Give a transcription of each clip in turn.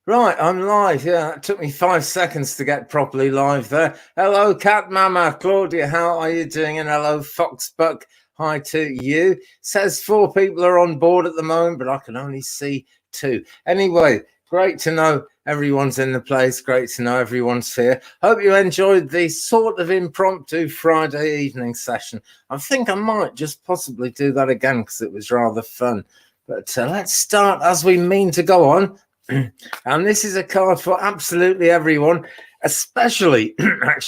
Right, I'm live. Yeah, it took me 5 seconds to get properly live there. Hello, Cat Mama, Claudia, how are you doing? And hello, Foxbuck, hi to you. Says 4 people are on board at the moment, but I can only see 2. Anyway, great to know everyone's in the place. Great to know everyone's here. Hope you enjoyed the sort of impromptu Friday evening session. I think I might just possibly do that again because it was rather fun. But let's start as we mean to go on. And this is a card for absolutely everyone, especially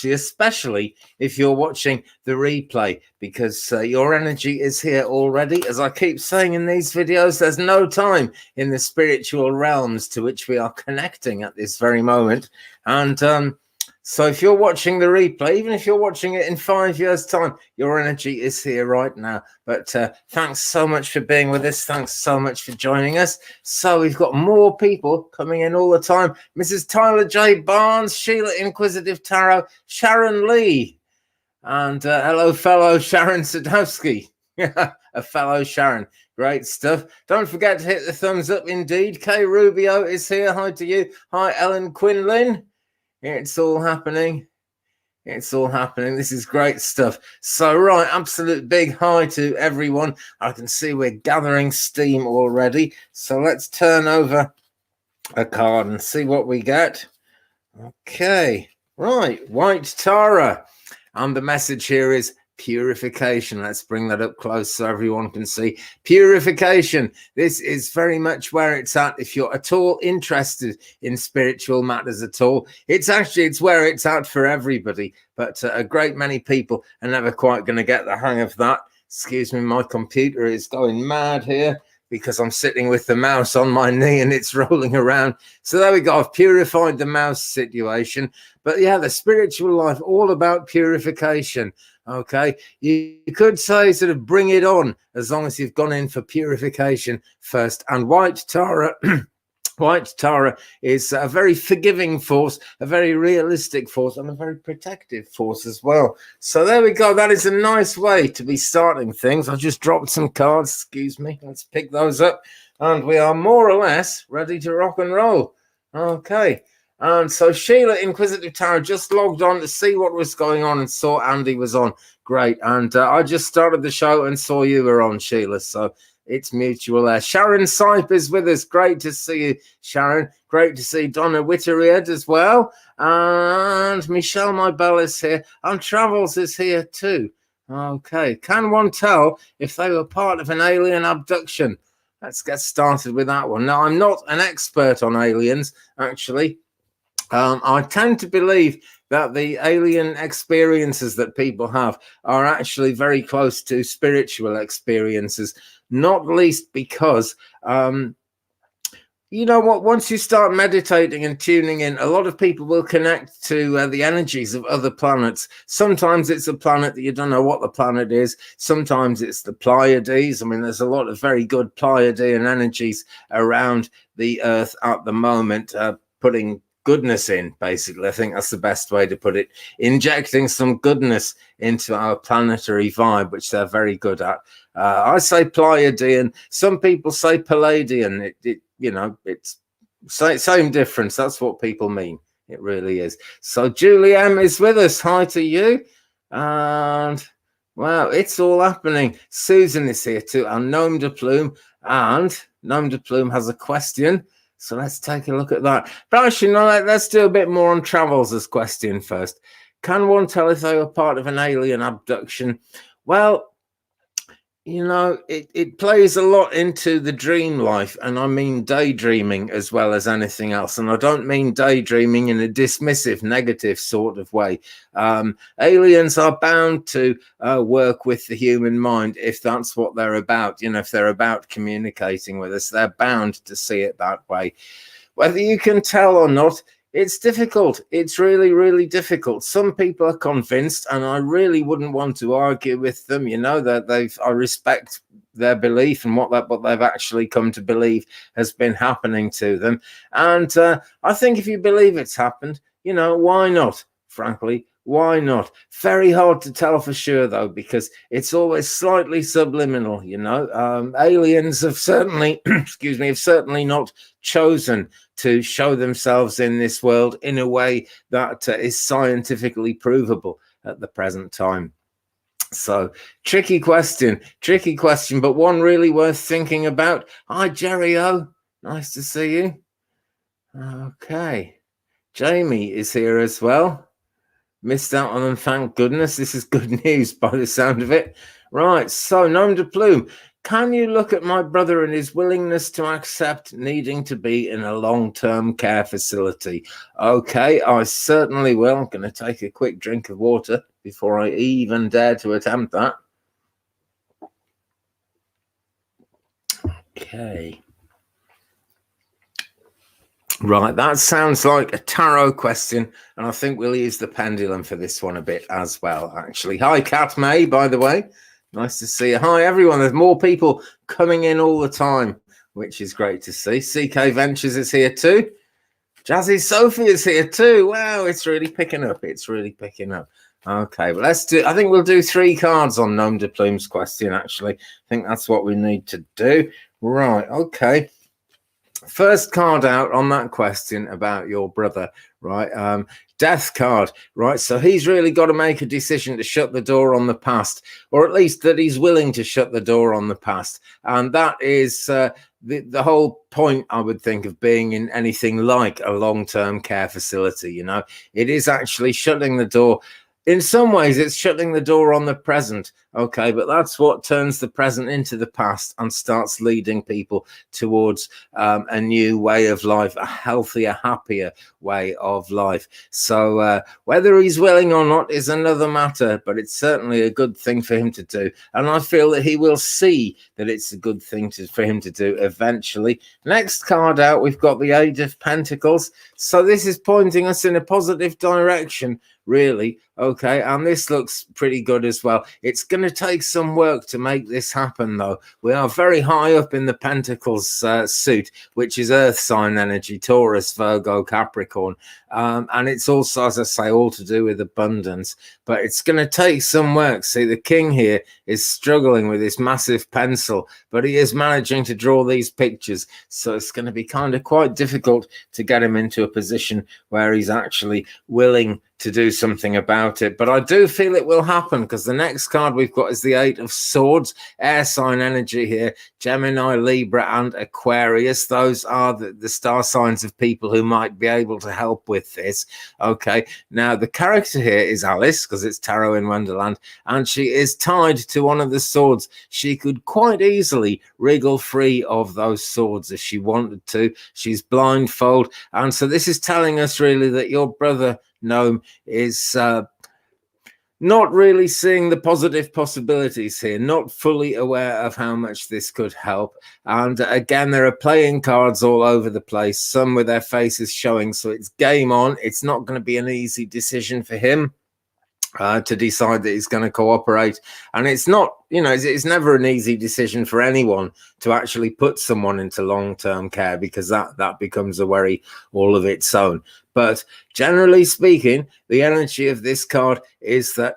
especially if you're watching the replay, because your energy is here already. As I keep saying in these videos, there's no time in the spiritual realms to which we are connecting at this very moment. And so if you're watching the replay, even if you're watching it in 5 years' time, your energy is here right now. But thanks so much for being with us. Thanks so much for joining us. So we've got more people coming in all the time. Mrs. Tyler J. Barnes, Sheila Inquisitive Tarot, Sharon Lee, and hello, fellow Sharon Sadowski. A fellow Sharon. Great stuff. Don't forget to hit the thumbs up indeed. Kay Rubio is here. Hi to you. Hi, Ellen Quinlan. It's all happening. It's all happening. This is great stuff. So, right, absolute big hi to everyone. I can see we're gathering steam already. So let's turn over a card and see what we get. Okay, right, White Tara. And the message here is purification. Let's bring that up close so everyone can see. Purification. This is very much where it's at. If you're at all interested in spiritual matters at all, it's where it's at for everybody. But a great many people are never quite going to get the hang of that. Excuse me, my computer is going mad here because I'm sitting with the mouse on my knee and it's rolling around. So there we go. I've purified the mouse situation. But yeah, the spiritual life, all about purification. Okay, you could say sort of bring it on as long as you've gone in for purification first. And White Tara, White Tara is a very forgiving force, a very realistic force, and a very protective force as well. So there we go. That is a nice way to be starting things. I just dropped some cards. Excuse me. Let's pick those up. And we are more or less ready to rock and roll. Okay. And so Sheila Inquisitive Tarot just logged on to see what was going on and saw Andy was on. Great. And I just started the show and saw you were on, Sheila. So it's mutual there. Sharon Sipe is with us. Great to see you, Sharon. Great to see Donna Whitteriad as well. And Michelle Mybell is here. And Travels is here too. Okay. Can one tell if they were part of an alien abduction? Let's get started with that one. Now, I'm not an expert on aliens, actually. I tend to believe that the alien experiences that people have are actually very close to spiritual experiences, not least because, you know what, once you start meditating and tuning in, a lot of people will connect to the energies of other planets. Sometimes it's a planet that you don't know what the planet is. Sometimes it's the Pleiades. I mean, there's a lot of very good Pleiadian energies around the Earth at the moment, putting goodness in, basically. I think that's the best way to put it. Injecting some goodness into our planetary vibe, which they're very good at. I say Pleiadian. Some people say Palladian. You know, it's same difference. That's what people mean. It really is. So Julie M is with us. Hi to you. And wow, it's all happening. Susan is here too. And Gnome de Plume. And Gnome de Plume has a question. So let's take a look at that. But actually, no, let's do a bit more on Travels' question first. Can one tell if they were part of an alien abduction? Well, you know, it plays a lot into the dream life, and I mean daydreaming as well as anything else. And I don't mean daydreaming in a dismissive, negative sort of way. Aliens are bound to work with the human mind if that's what they're about. You know, if they're about communicating with us, they're bound to see it that way. Whether you can tell or not, it's difficult. It's really, really difficult. Some people are convinced, and I really wouldn't want to argue with them. You know, that I respect their belief and what they've actually come to believe has been happening to them. And I think if you believe it's happened, you know, why not? Frankly, Why not? Very hard to tell for sure, though, because it's always slightly subliminal, you know. Aliens have certainly, excuse me, have certainly not chosen to show themselves in this world in a way that is scientifically provable at the present time. So tricky question, but one really worth thinking about. Hi, Jerry O. Nice to see you. Okay. Jamie is here as well. Missed out on them, thank goodness. This is good news by the sound of it. Right, so Nom de Plume, can you look at my brother and his willingness to accept needing to be in a long-term care facility? Okay, I certainly will. I'm going to take a quick drink of water before I even dare to attempt that. Okay. Right, that sounds like a tarot question, and I think we'll use the pendulum for this one a bit as well, actually. Hi, Kat May, by the way. Nice to see you. Hi, everyone. There's more people coming in all the time, which is great to see. CK Ventures is here too. Jazzy Sophie is here too. Wow, it's really picking up. It's really picking up. Okay, well, let's do, I think we'll do 3 cards on Nom de Plume's question, actually. I think that's what we need to do. Right, okay. First card out on that question about your brother, right? Death card, right? So he's really got to make a decision to shut the door on the past, or at least that he's willing to shut the door on the past. And that is the whole point, I would think, of being in anything like a long-term care facility. You know, it is actually shutting the door. In some ways, it's shutting the door on the present, okay? But that's what turns the present into the past and starts leading people towards a new way of life, a healthier, happier way of life. So whether he's willing or not is another matter, but it's certainly a good thing for him to do. And I feel that he will see that it's a good thing for him to do eventually. Next card out, we've got the Eight of Pentacles. So this is pointing us in a positive direction, really. Okay, and this looks pretty good as well. It's going to take some work to make this happen, though. We are very high up in the Pentacles suit, which is Earth sign energy, Taurus, Virgo, Capricorn. And it's also, as I say, all to do with abundance. But it's going to take some work. See, the king here is struggling with this massive pencil, but he is managing to draw these pictures. So it's going to be kind of quite difficult to get him into a position where he's actually willing to do something about it. But I do feel it will happen, because the next card we've got is the Eight of Swords, air sign energy here, Gemini, Libra and Aquarius. Those are the star signs of people who might be able to help with this. Okay, now the character here is Alice, because it's Tarot in Wonderland, and she is tied to one of the swords. She could quite easily wriggle free of those swords if she wanted to. She's blindfold, and so this is telling us really that your brother Gnome is not really seeing the positive possibilities here, not fully aware of how much this could help. And again, there are playing cards all over the place, some with their faces showing. So it's game on. It's not going to be an easy decision for him to decide that he's going to cooperate. And it's not, you know, it's never an easy decision for anyone to actually put someone into long-term care, because that becomes a worry all of its own. But generally speaking, the energy of this card is that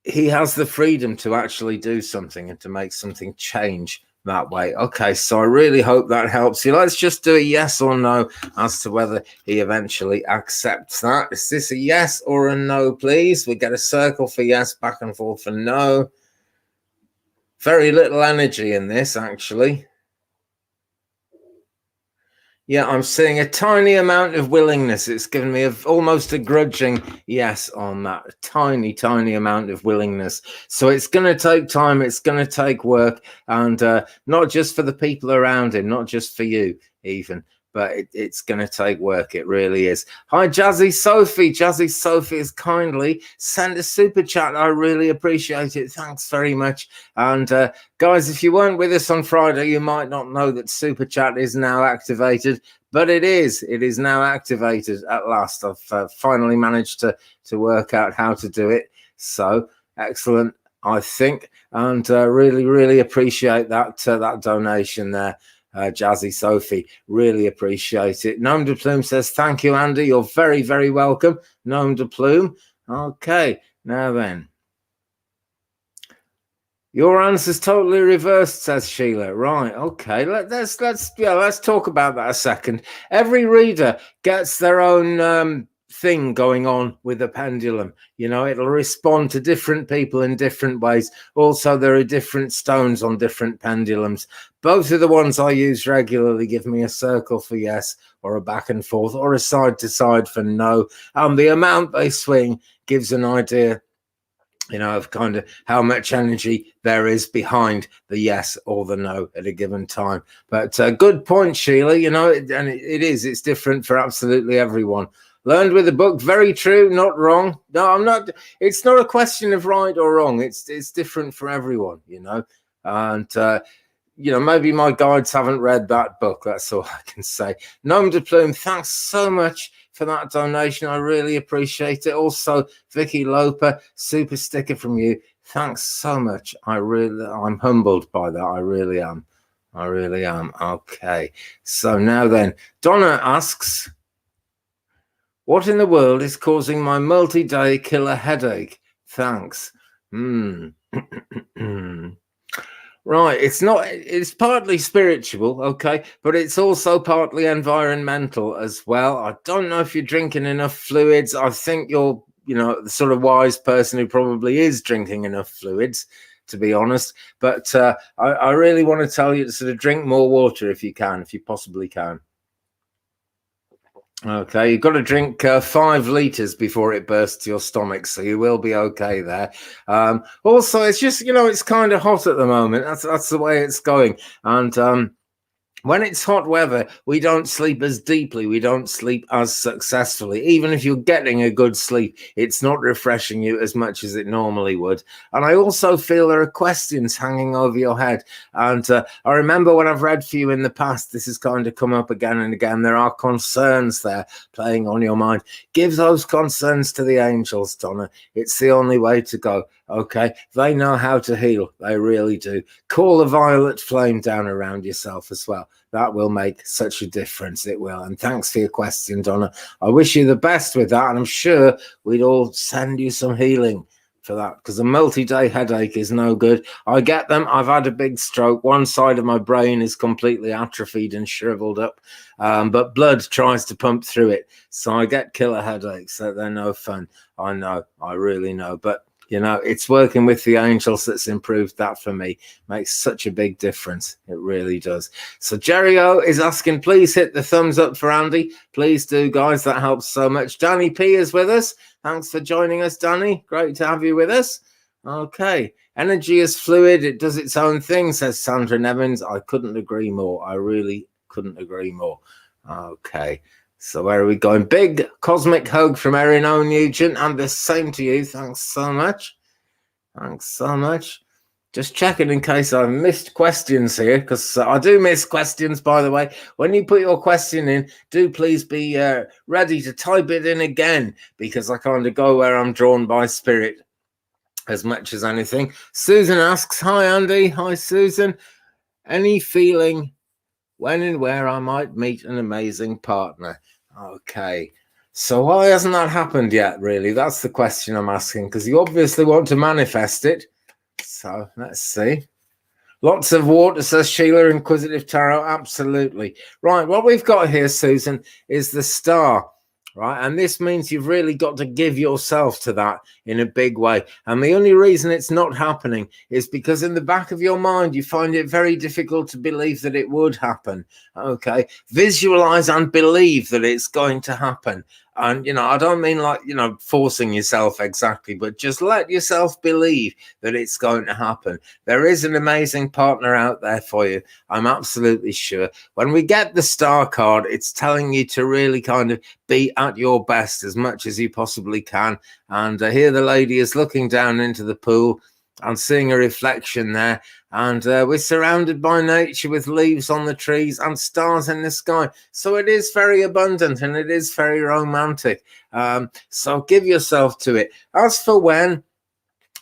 he has the freedom to actually do something and to make something change that way. Okay, so I really hope that helps you. Let's just do a yes or no as to whether he eventually accepts that. Is this a yes or a no, please? We get a circle for yes, back and forth for no. Very little energy in this, actually. Yeah, I'm seeing a tiny amount of willingness. It's given me almost a grudging yes on that. A tiny, tiny amount of willingness. So it's going to take time. It's going to take work. And not just for the people around him, not just for you even, but it's going to take work. It really is. Hi, Jazzy Sophie. Jazzy Sophie has kindly sent a super chat. I really appreciate it. Thanks very much. And guys, if you weren't with us on Friday, you might not know that super chat is now activated, but it is. It is now activated at last. I've finally managed to work out how to do it. So excellent, I think. And really, really appreciate that donation there. Jazzy Sophie, really appreciate it. Nom de Plume says, thank you, Andy. You're very, very welcome. Nom de Plume. Okay, now then. Your answer's totally reversed, says Sheila. Right, okay. Let's talk about that a second. Every reader gets their own thing going on with the pendulum. You know, it'll respond to different people in different ways. Also, there are different stones on different pendulums. Both of the ones I use regularly give me a circle for yes, or a back and forth, or a side to side for no. The amount they swing gives an idea, you know, of kind of how much energy there is behind the yes or the no at a given time. But good point, Sheila. You know, it's different for absolutely everyone. Learned with the book, very true, not wrong. No, I'm not. It's not a question of right or wrong. It's different for everyone, you know. And you know, maybe my guides haven't read that book. That's all I can say. Gnome de Plume, thanks so much for that donation. I really appreciate it. Also, Vicky Loper, super sticker from you. Thanks so much. I'm humbled by that. I really am. I really am. Okay. So now then, Donna asks, what in the world is causing my multi-day killer headache? Thanks. Right, it's partly spiritual, okay, but it's also partly environmental as well. I don't know if you're drinking enough fluids. I think you're, you know, the sort of wise person who probably is drinking enough fluids, to be honest. But I really want to tell you to sort of drink more water if you can, if you possibly can. Okay, you've got to drink 5 liters before it bursts your stomach, so you will be okay there. Also, it's just, you know, it's kind of hot at the moment. That's the way it's going. And when it's hot weather, we don't sleep as deeply. We don't sleep as successfully. Even if you're getting a good sleep, it's not refreshing you as much as it normally would. And I also feel there are questions hanging over your head. And I remember when I've read for you in the past, this has kind of come up again and again. There are concerns there playing on your mind. Give those concerns to the angels, Donna. It's the only way to go. Okay, they know how to heal. They really do. Call a violet flame down around yourself as well. That will make such a difference. It will. And thanks for your question, Donna. I wish you the best with that. And I'm sure we'd all send you some healing for that, because a multi-day headache is no good. I get them. I've had a big stroke. One side of my brain is completely atrophied and shriveled up, but blood tries to pump through it. So I get killer headaches. They're no fun. I know. I really know. But you know, it's working with the angels that's improved that for me. Makes such a big difference. It really does. So Jerry O is asking, please hit the thumbs up for Andy. Please do, guys. That helps so much. Danny P is with us. Thanks for joining us, Danny. Great to have you with us. Okay. Energy is fluid. It does its own thing, says Sandra Nevins. I couldn't agree more. I really couldn't agree more. Okay. So where are we going? Big cosmic hug from Erin O. Nugent, and the same to you. Thanks so much. Thanks so much. Just checking in case I've missed questions here, because I do miss questions, by the way. When you put your question in, do please be ready to type it in again, because I kind of go where I'm drawn by spirit as much as anything. Susan asks, hi, Andy. Hi, Susan. Any feeling when and where I might meet an amazing partner? Okay, so why hasn't that happened yet, really? That's the question I'm asking, because you obviously want to manifest it. So let's see. Lots of water, says Sheila, Inquisitive Tarot. Absolutely. Right, what we've got here, Susan, is the star. Right, and this means you've really got to give yourself to that in a big way. And the only reason it's not happening is because in the back of your mind, you find it very difficult to believe that it would happen. Okay, visualize and believe that it's going to happen. And, you know, I don't mean like, you know, forcing yourself exactly, but just let yourself believe that it's going to happen. There is an amazing partner out there for you. I'm absolutely sure. When we get the star card, it's telling you to really kind of be at your best as much as you possibly can. And here the lady is looking down into the pool and seeing a reflection there. And we're surrounded by nature with leaves on the trees and stars in the sky. So it is very abundant and it is very romantic. So give yourself to it. As for when,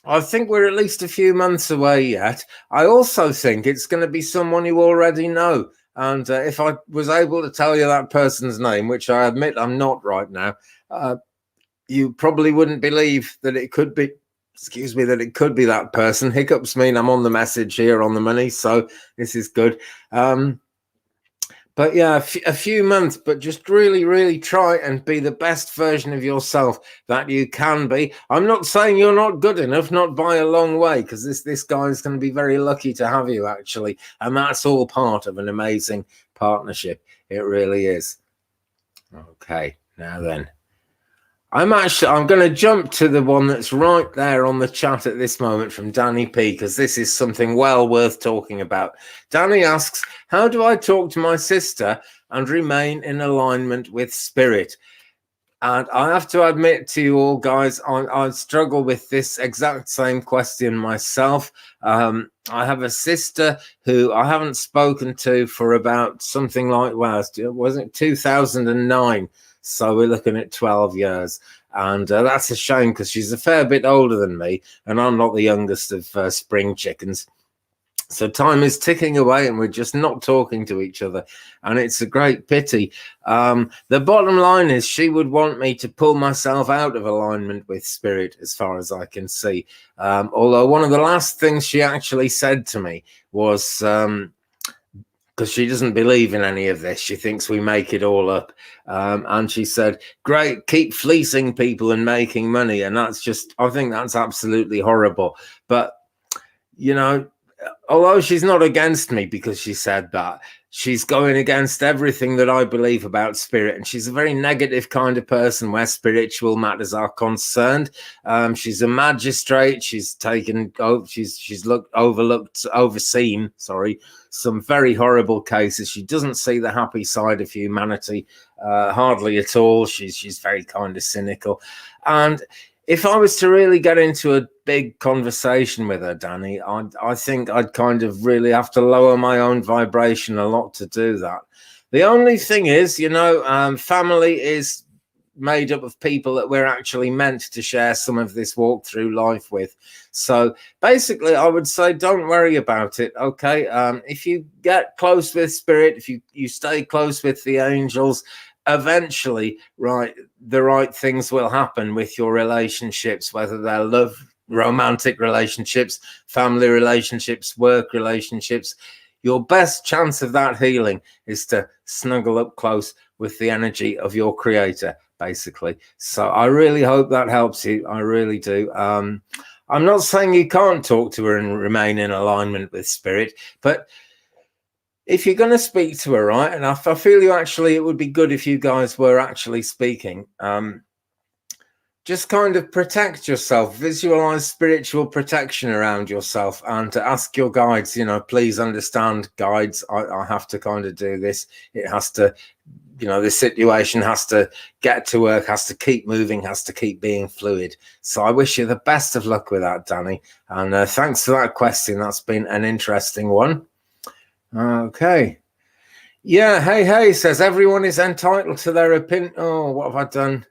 I think we're at least a few months away yet. I also think it's going to be someone you already know. And if I was able to tell you that person's name, which I admit I'm not right now, you probably wouldn't believe that it could be, excuse me, that it could be that person. Hiccups mean I'm on the message here, on the money, so this is good. But yeah, a few months, but just really, really try and be the best version of yourself that you can be. I'm not saying you're not good enough, not by a long way, because this guy is going to be very lucky to have you, actually. And that's all part of an amazing partnership. It really is. Okay, now then. I'm going to jump to the one that's right there on the chat at this moment from Danny P, because this is something well worth talking about. Danny asks, how do I talk to my sister and remain in alignment with spirit? And I have to admit to you all, guys, I struggle with this exact same question myself. I have a sister who I haven't spoken to for about something like, well, wasn't it 2009? So we're looking at 12 years. And that's a shame because she's a fair bit older than me. And I'm not the youngest of spring chickens. So time is ticking away and we're just not talking to each other. And it's a great pity. The bottom line is she would want me to pull myself out of alignment with spirit as far as I can see. Although one of the last things she actually said to me was... because she doesn't believe in any of this. She thinks we make it all up. And she said, great, keep fleecing people and making money. And that's just, I think that's absolutely horrible. But, you know, although she's not against me because she said that, she's going against everything that I believe about spirit. And she's a very negative kind of person where spiritual matters are concerned. She's a magistrate. She's taken, she's overseen, some very horrible cases. She doesn't see the happy side of humanity, hardly at all. She's very kind of cynical. And if I was to really get into a big conversation with her, Danny, I think I'd kind of really have to lower my own vibration a lot to do that. The only thing is, you know, family is made up of people that we're actually meant to share some of this walk through life with. So basically, I would say don't worry about it, okay? If you get close with spirit, if you stay close with the angels, eventually, the right things will happen with your relationships, whether they're love, romantic relationships, family relationships, work relationships. Your best chance of that healing is to snuggle up close with the energy of your creator, basically. So I really hope that helps you. I really do. I'm not saying you can't talk to her and remain in alignment with spirit, but if you're going to speak to her, right, and I feel it would be good if you guys were actually speaking, just kind of protect yourself, visualize spiritual protection around yourself, and to ask your guides, you know, please understand, guides, I have to kind of do this. It has to, you know, the situation has to get to work, has to keep moving, has to keep being fluid. So I wish you the best of luck with that, Danny. And thanks for that question. That's been an interesting one. Okay. Yeah, hey, says everyone is entitled to their opinion. Oh, what have I done?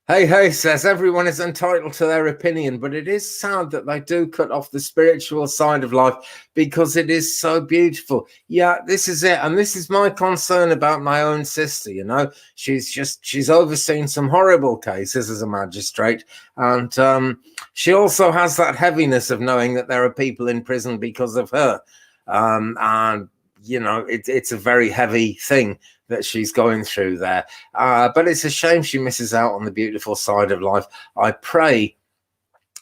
Hey, says everyone is entitled to their opinion, but it is sad that they do cut off the spiritual side of life because it is so beautiful. Yeah, this is it. And this is my concern about my own sister, you know. She's overseen some horrible cases as a magistrate. And she also has that heaviness of knowing that there are people in prison because of her. And, you know, it's a very heavy thing that she's going through there. But it's a shame she misses out on the beautiful side of life. I pray,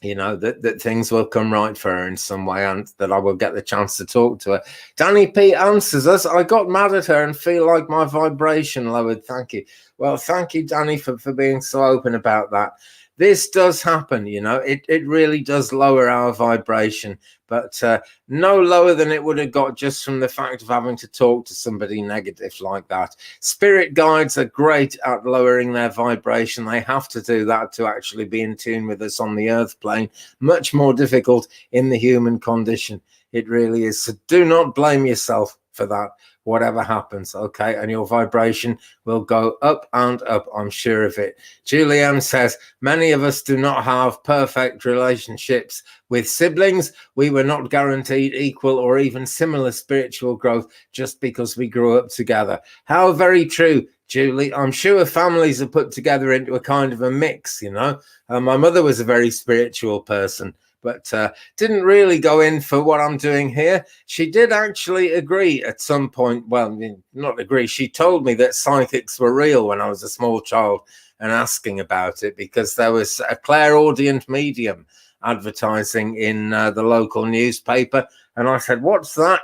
you know, that things will come right for her in some way and that I will get the chance to talk to her. Danny P answers us, I got mad at her and feel like my vibration lowered. Thank you. Well, thank you, Danny, for being so open about that. This does happen, you know, it really does lower our vibration, but no lower than it would have got just from the fact of having to talk to somebody negative like that. Spirit guides are great at lowering their vibration. They have to do that to actually be in tune with us on the earth plane. Much more difficult in the human condition. It really is. So do not blame yourself for that. Whatever happens, okay, and your vibration will go up and up, I'm sure of it. Julianne says, many of us do not have perfect relationships with siblings. We were not guaranteed equal or even similar spiritual growth just because we grew up together. How very true, Julie, I'm sure families are put together into a kind of a mix, you know. My mother was a very spiritual person, but didn't really go in for what I'm doing here. She did actually agree at some point. Well, not agree. She told me that psychics were real when I was a small child and asking about it, because there was a clairaudient medium advertising in the local newspaper. And I said, what's that?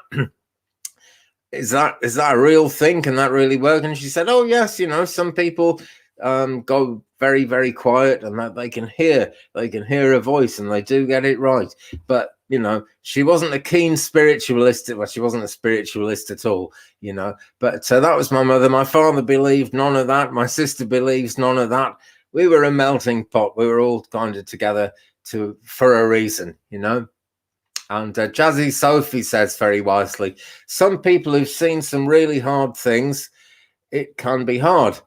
Is that a real thing? Can that really work? And she said, oh, yes, you know, some people go very, very quiet, and that they can hear a voice, and they do get it right. But, you know, she wasn't a keen spiritualist. Well, she wasn't a spiritualist at all, you know. But that was my mother. My father believed none of that. My sister believes none of that. We were a melting pot. We were all kind of together for a reason, you know. And Jazzy Sophie says very wisely, some people who've seen some really hard things, it can be hard.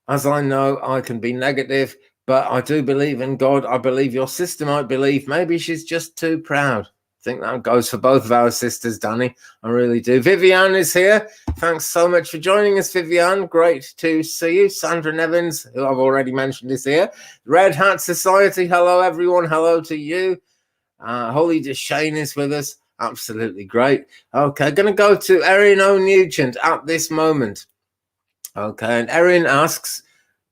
As I know, I can be negative, but I do believe in God. I believe your sister might believe. Maybe she's just too proud. I think that goes for both of our sisters, Danny. I really do. Viviane is here. Thanks so much for joining us, Viviane. Great to see you. Sandra Nevins, who I've already mentioned, is here. Red Hat Society, hello, everyone. Hello to you. Holly DeShane is with us. Absolutely great. Okay, going to go to Erin O'Nugent at this moment. Okay, and Erin asks,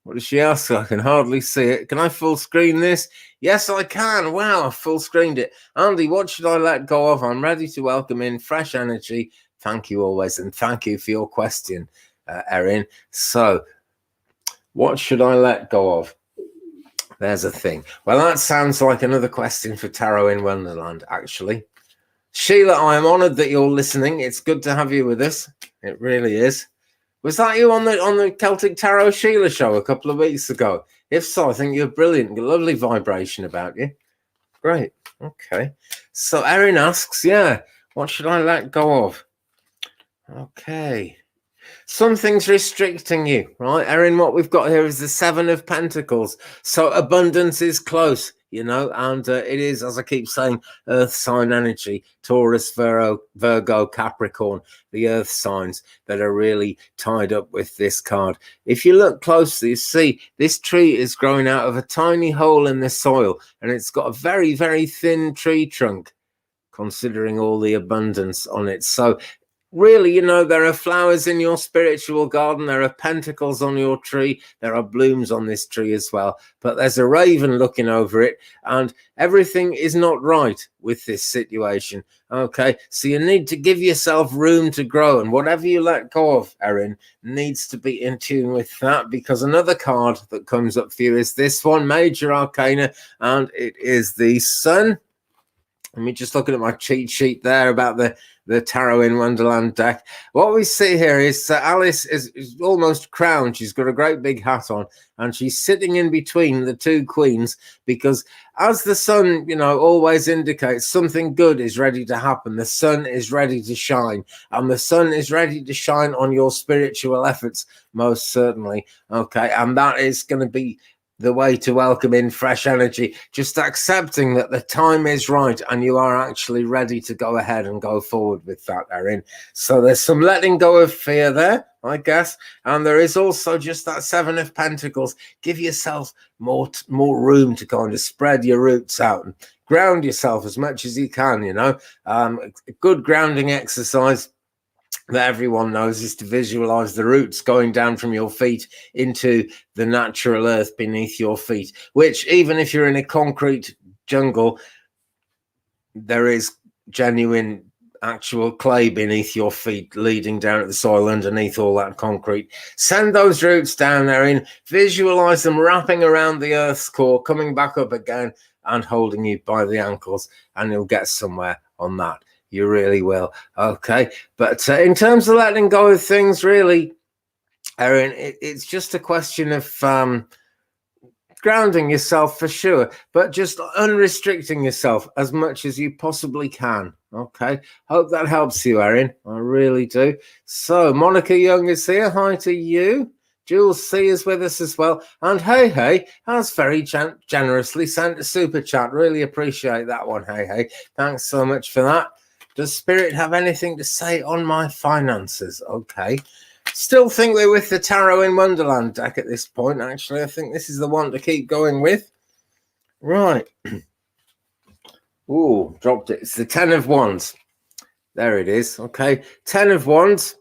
what does she ask? I can hardly see it. Can I full screen this? Yes, I can. Wow, I full screened it. Andy, what should I let go of? I'm ready to welcome in fresh energy. Thank you always, and thank you for your question, Erin. So, what should I let go of? There's a thing. Well, that sounds like another question for Tarot in Wonderland, actually. Sheila, I am honoured that you're listening. It's good to have you with us. It really is. Was that you on the Celtic Tarot Sheila show a couple of weeks ago? If so, I think you're brilliant. Lovely vibration about you. Great. Okay. So Erin asks, yeah, what should I let go of? Okay. Something's restricting you, right, Erin? What we've got here is the Seven of Pentacles. So abundance is close, you know, and it is, as I keep saying, earth sign energy, Taurus, Virgo, Capricorn, the earth signs that are really tied up with this card. If you look closely, you see this tree is growing out of a tiny hole in the soil, and it's got a very, very thin tree trunk, considering all the abundance on it. So really, you know, there are flowers in your spiritual garden. There are pentacles on your tree. There are blooms on this tree as well. But there's a raven looking over it, and everything is not right with this situation. Okay, so you need to give yourself room to grow, and whatever you let go of, Erin, needs to be in tune with that, because another card that comes up for you is this one, Major Arcana, and it is the Sun. Let me just looking at my cheat sheet there about the Tarot in Wonderland deck. What we see here is Alice is almost crowned. She's got a great big hat on, and she's sitting in between the two queens, because as the sun, you know, always indicates, something good is ready to happen. The sun is ready to shine, and the sun is ready to shine on your spiritual efforts, most certainly. Okay, and that is going to be the way to welcome in fresh energy, just accepting that the time is right and you are actually ready to go ahead and go forward with that, Erin. So there's some letting go of fear there, I guess, and there is also just that Seven of Pentacles. Give yourself more room to kind of spread your roots out and ground yourself as much as you can, you know. A good grounding exercise that everyone knows is to visualize the roots going down from your feet into the natural earth beneath your feet, which, even if you're in a concrete jungle, there is genuine actual clay beneath your feet leading down at the soil underneath all that concrete. Send those roots down there in, visualize them wrapping around the earth's core, coming back up again and holding you by the ankles, and you'll get somewhere on that. You really will. Okay. But in terms of letting go of things, really, Erin, it's just a question of grounding yourself for sure, but just unrestricting yourself as much as you possibly can. Okay. Hope that helps you, Erin. I really do. So Monica Young is here. Hi to you. Jules C is with us as well. And Hey has very generously sent a super chat. Really appreciate that one, Hey. Thanks so much for that. Does Spirit have anything to say on my finances? Okay. Still think we're with the Tarot in Wonderland deck at this point, actually. I think this is the one to keep going with. Right. Ooh, dropped it. It's the 10 of Wands. There it is. Okay, 10 of Wands.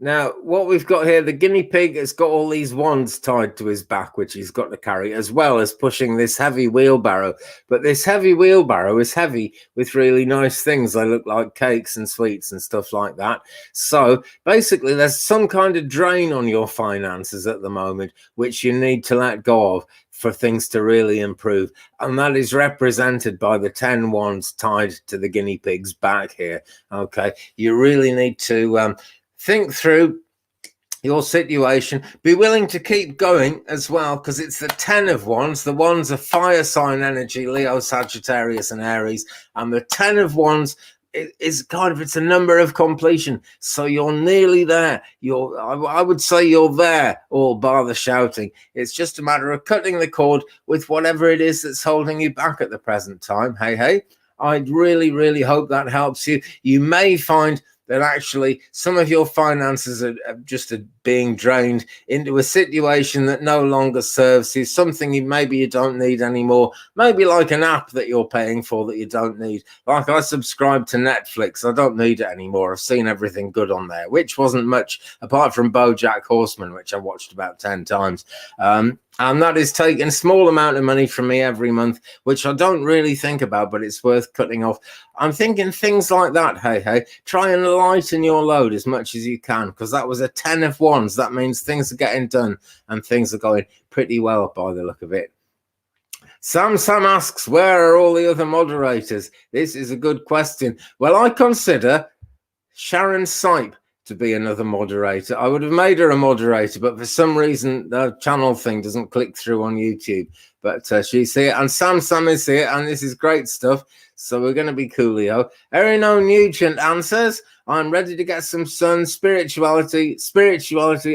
Now, what we've got here, the guinea pig has got all these wands tied to his back, which he's got to carry, as well as pushing this heavy wheelbarrow. But this heavy wheelbarrow is heavy with really nice things. They look like cakes and sweets and stuff like that. So basically, there's some kind of drain on your finances at the moment, which you need to let go of for things to really improve. And that is represented by the 10 wands tied to the guinea pig's back here. Okay, you really need to think through your situation. Be willing to keep going as well, because it's the 10 of Wands. The Wands are fire sign energy, Leo, Sagittarius, and Aries. And the 10 of Wands is kind of, it's a number of completion. So you're nearly there. I would say you're there, all bar the shouting. It's just a matter of cutting the cord with whatever it is that's holding you back at the present time. Hey, I'd really, really hope that helps you. You may find that actually some of your finances are just being drained into a situation that no longer serves you, something maybe you don't need anymore, maybe like an app that you're paying for that you don't need. Like I subscribe to Netflix, I don't need it anymore. I've seen everything good on there, which wasn't much apart from BoJack Horseman, which I watched about 10 times. And that is taking a small amount of money from me every month, which I don't really think about, but it's worth cutting off. I'm thinking things like that. Hey, try and lighten your load as much as you can, because that was a 10 of Wands. That means things are getting done and things are going pretty well by the look of it. Sam asks, where are all the other moderators? This is a good question. Well, I consider Sharon Sipe to be another moderator. I would have made her a moderator, but for some reason the channel thing doesn't click through on YouTube. But she's here, and Sam is here, and this is great stuff. So we're going to be coolio. Erin O'Nugent answers, I'm ready to get some sun, spirituality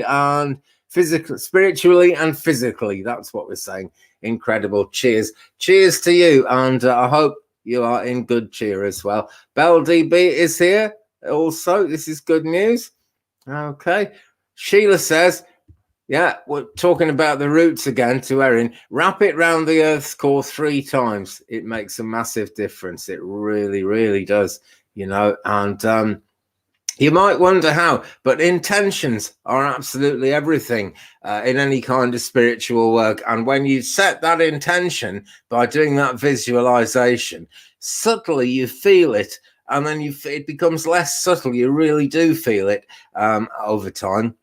and physical, spiritually and physically. That's what we're saying. Incredible. Cheers to you, and I hope you are in good cheer as well. Belle DB is here also. This is good news. Okay, Sheila says, yeah, we're talking about the roots again to Erin. Wrap it round the earth's core 3 times. It makes a massive difference. It really, really does, you know. And you might wonder how, but intentions are absolutely everything in any kind of spiritual work. And when you set that intention by doing that visualization, subtly you feel it, and then it becomes less subtle. You really do feel it over time.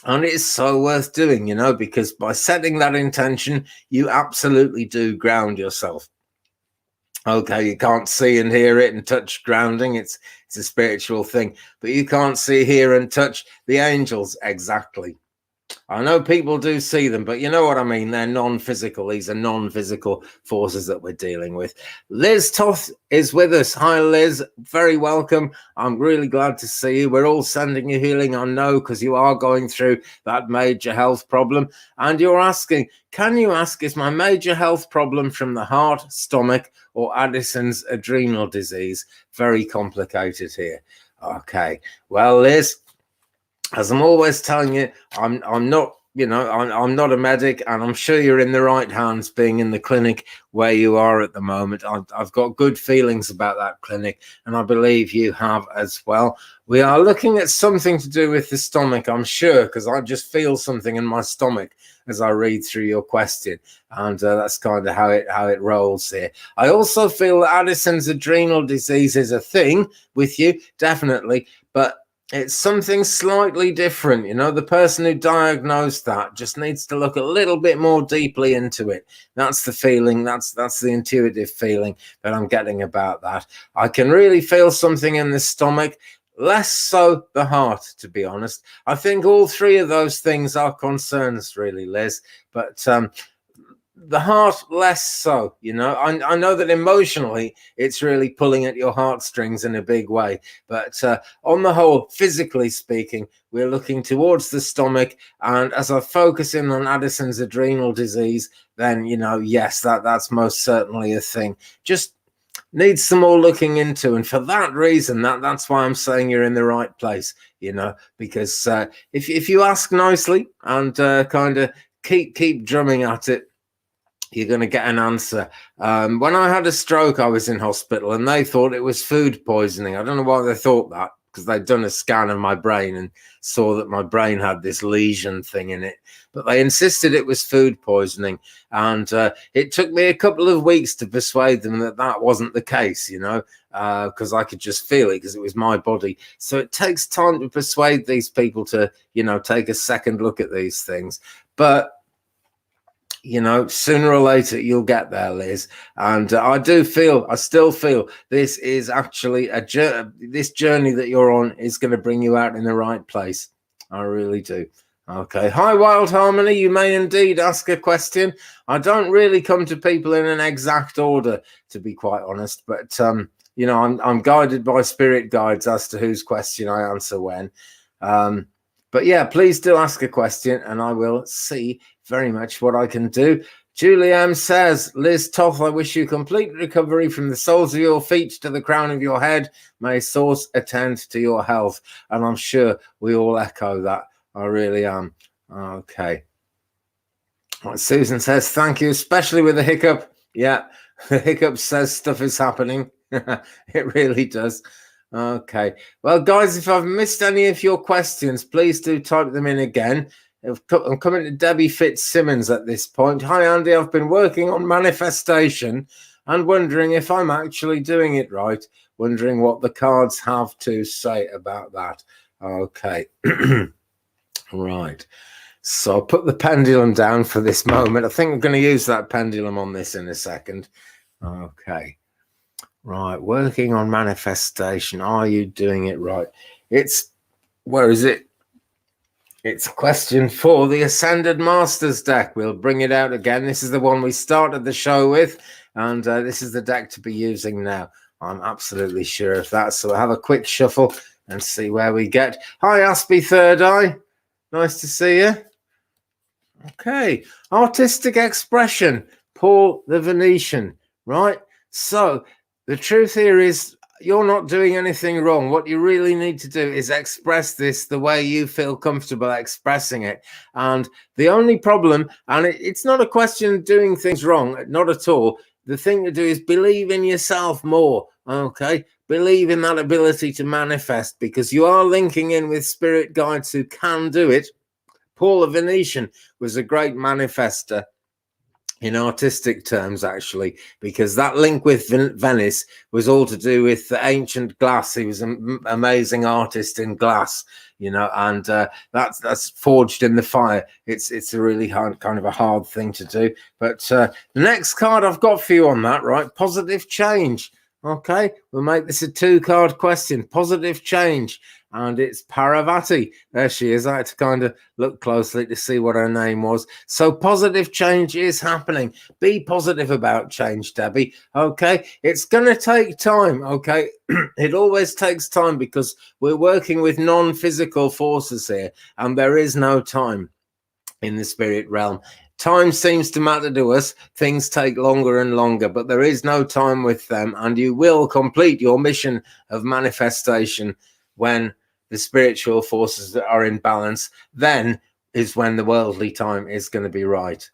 And it's so worth doing, you know, because by setting that intention, you absolutely do ground yourself. Okay, you can't see and hear it and touch grounding. It's a spiritual thing, but you can't see, hear, and touch the angels exactly. I know people do see them, but you know what I mean. They're non-physical. These are non-physical forces that we're dealing with. Liz Toth is with us. Hi, Liz. Very welcome. I'm really glad to see you. We're all sending you healing, I know, because you are going through that major health problem. And you're asking, can you ask, is my major health problem from the heart, stomach, or Addison's adrenal disease? Very complicated here. Okay. Well, Liz, as I'm always telling you, I'm not, you know, I'm not a medic, and I'm sure you're in the right hands being in the clinic where you are at the moment. I've got good feelings about that clinic, and I believe you have as well. We are looking at something to do with the stomach, I'm sure, because I just feel something in my stomach as I read through your question, and that's kind of how it rolls here. I also feel that Addison's adrenal disease is a thing with you, definitely, but it's something slightly different. You know, the person who diagnosed that just needs to look a little bit more deeply into it. That's the feeling. That's the intuitive feeling that I'm getting about that. I can really feel something in the stomach, less so the heart, to be honest. I think all 3 of those things are concerns, really, Liz, but the heart less so. You know, I know that emotionally it's really pulling at your heartstrings in a big way, but on the whole, physically speaking, we're looking towards the stomach, and as I focus in on Addison's adrenal disease, then, you know, yes, that's most certainly a thing. Just needs some more looking into. And for that reason, that's why I'm saying you're in the right place, you know, because if you ask nicely and kind of keep drumming at it, you're going to get an answer. When I had a stroke, I was in hospital and they thought it was food poisoning. I don't know why they thought that, because they'd done a scan of my brain and saw that my brain had this lesion thing in it. But they insisted it was food poisoning. And it took me a couple of weeks to persuade them that that wasn't the case, you know, because I could just feel it because it was my body. So it takes time to persuade these people to, you know, take a second look at these things. But you know, sooner or later you'll get there, Liz. And I still feel this is actually this journey that you're on is going to bring you out in the right place. I really do. Okay. Hi, Wild Harmony. You may indeed ask a question. I don't really come to people in an exact order, to be quite honest, but you know, I'm guided by spirit guides as to whose question I answer when. But yeah, please do ask a question and I will see very much what I can do. Julianne says, Liz Toth, I wish you complete recovery from the soles of your feet to the crown of your head. May Source attend to your health. And I'm sure we all echo that. I really am. Okay. Right, Susan says, thank you, especially with the hiccup. Yeah, the hiccup says stuff is happening. It really does. Okay. Well, guys, if I've missed any of your questions, please do type them in again. I'm coming to Debbie Fitzsimmons at this point. Hi, Andy. I've been working on manifestation and wondering if I'm actually doing it right. Wondering what the cards have to say about that. Okay. Right. So I'll put the pendulum down for this moment. I think I'm going to use that pendulum on this in a second. Okay. Right. Working on manifestation. Are you doing it right? Where is it? It's question 4, the Ascended Masters deck. We'll bring it out again. This is the one we started the show with, and this is the deck to be using now. I'm absolutely sure of that. So we'll have a quick shuffle and see where we get. Hi, Aspie Third Eye. Nice to see you. Okay. Artistic expression. Paul the Venetian. Right. So the truth here is, you're not doing anything wrong. What you really need to do is express this the way you feel comfortable expressing it. And the only problem, and it's not a question of doing things wrong, not at all. The thing to do is believe in yourself more, okay? Believe in that ability to manifest, because you are linking in with spirit guides who can do it. Paul the Venetian was a great manifester in artistic terms, actually, because that link with Venice was all to do with the ancient glass. He was an amazing artist in glass, you know, and that's forged in the fire. It's a really hard, kind of a hard thing to do. But the next card I've got for you on that, right? Positive change. Okay, we'll make this a 2-card question. Positive change. And it's Parvati. There she is. I had to kind of look closely to see what her name was. So positive change is happening. Be positive about change, Debbie. Okay, it's going to take time. Okay, it always takes time because we're working with non-physical forces here, and there is no time in the spirit realm. Time seems to matter to us. Things take longer and longer, but there is no time with them, and you will complete your mission of manifestation when the spiritual forces that are in balance. Then is when the worldly time is going to be right.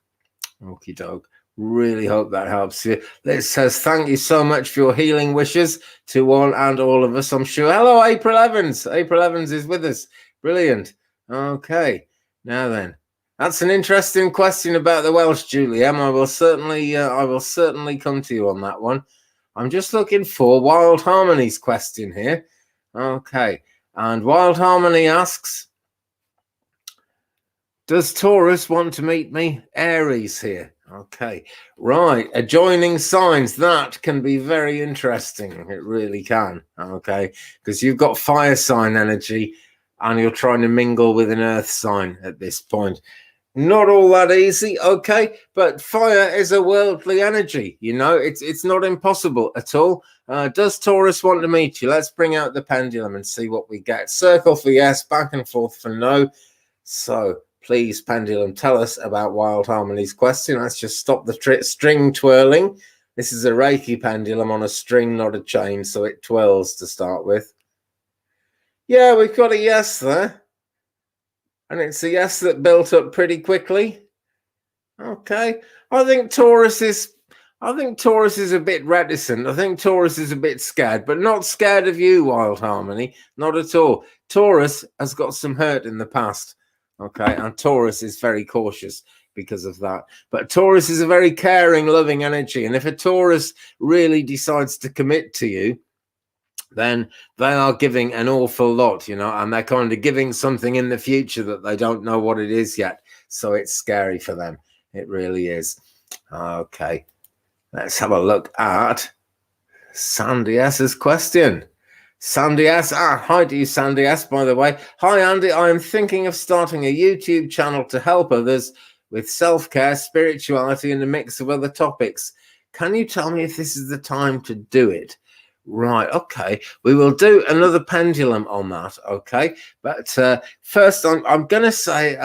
Okie doke. Really hope that helps you. It says, thank you so much for your healing wishes to one and all of us, I'm sure. Hello, April Evans. April Evans is with us. Brilliant. Okay. Now then. That's an interesting question about the Welsh, Julian. I will certainly come to you on that one. I'm just looking for Wild Harmony's question here. Okay. And Wild Harmony asks, does Taurus want to meet me? Aries here. Okay, right. Adjoining signs, that can be very interesting. It really can. Okay, because you've got fire sign energy and you're trying to mingle with an earth sign at this point. Not all that easy, okay, but fire is a worldly energy, you know, it's not impossible at all. Does Taurus want to meet you? Let's bring out the pendulum and see what we get. Circle for yes, back and forth for no. So please, pendulum, tell us about Wild Harmony's question. Let's just stop the string twirling. This is a Reiki pendulum on a string, not a chain, so it twirls to start with. Yeah, we've got a yes there. And it's a yes that built up pretty quickly. Okay. I think Taurus is a bit reticent. I think Taurus is a bit scared, but not scared of you, Wild Harmony. Not at all. Taurus has got some hurt in the past. Okay. And Taurus is very cautious because of that. But Taurus is a very caring, loving energy. And if a Taurus really decides to commit to you, then they are giving an awful lot, and they're kind of giving something in the future that they don't know what it is yet. So it's scary for them. It really is. Okay. Let's have a look at Sandy S's question. Sandy S. Hi to you, Sandy S, by the way. Hi, Andy. I am thinking of starting a YouTube channel to help others with self-care, spirituality, and a mix of other topics. Can you tell me if this is the time to do it? Right, okay. We will do another pendulum on that, okay? But first, I'm going to say,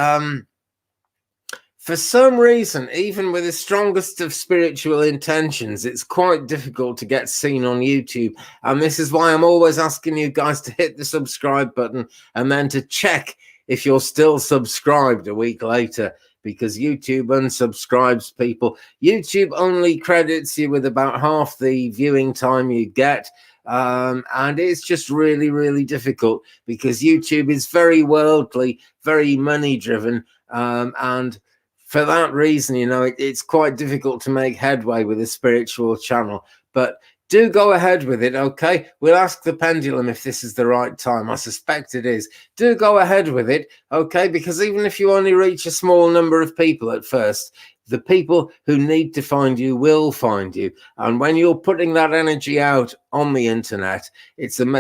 for some reason, even with the strongest of spiritual intentions, it's quite difficult to get seen on YouTube. And this is why I'm always asking you guys to hit the subscribe button and then to check if you're still subscribed a week later, because YouTube unsubscribes people. YouTube only credits you with about half the viewing time you get. And it's just really, really difficult because YouTube is very worldly, very money driven. And for that reason, it's quite difficult to make headway with a spiritual channel. But do go ahead with it, okay? We'll ask the pendulum if this is the right time. I suspect it is. Do go ahead with it, okay? Because even if you only reach a small number of people at first, the people who need to find you will find you. And when you're putting that energy out on the internet,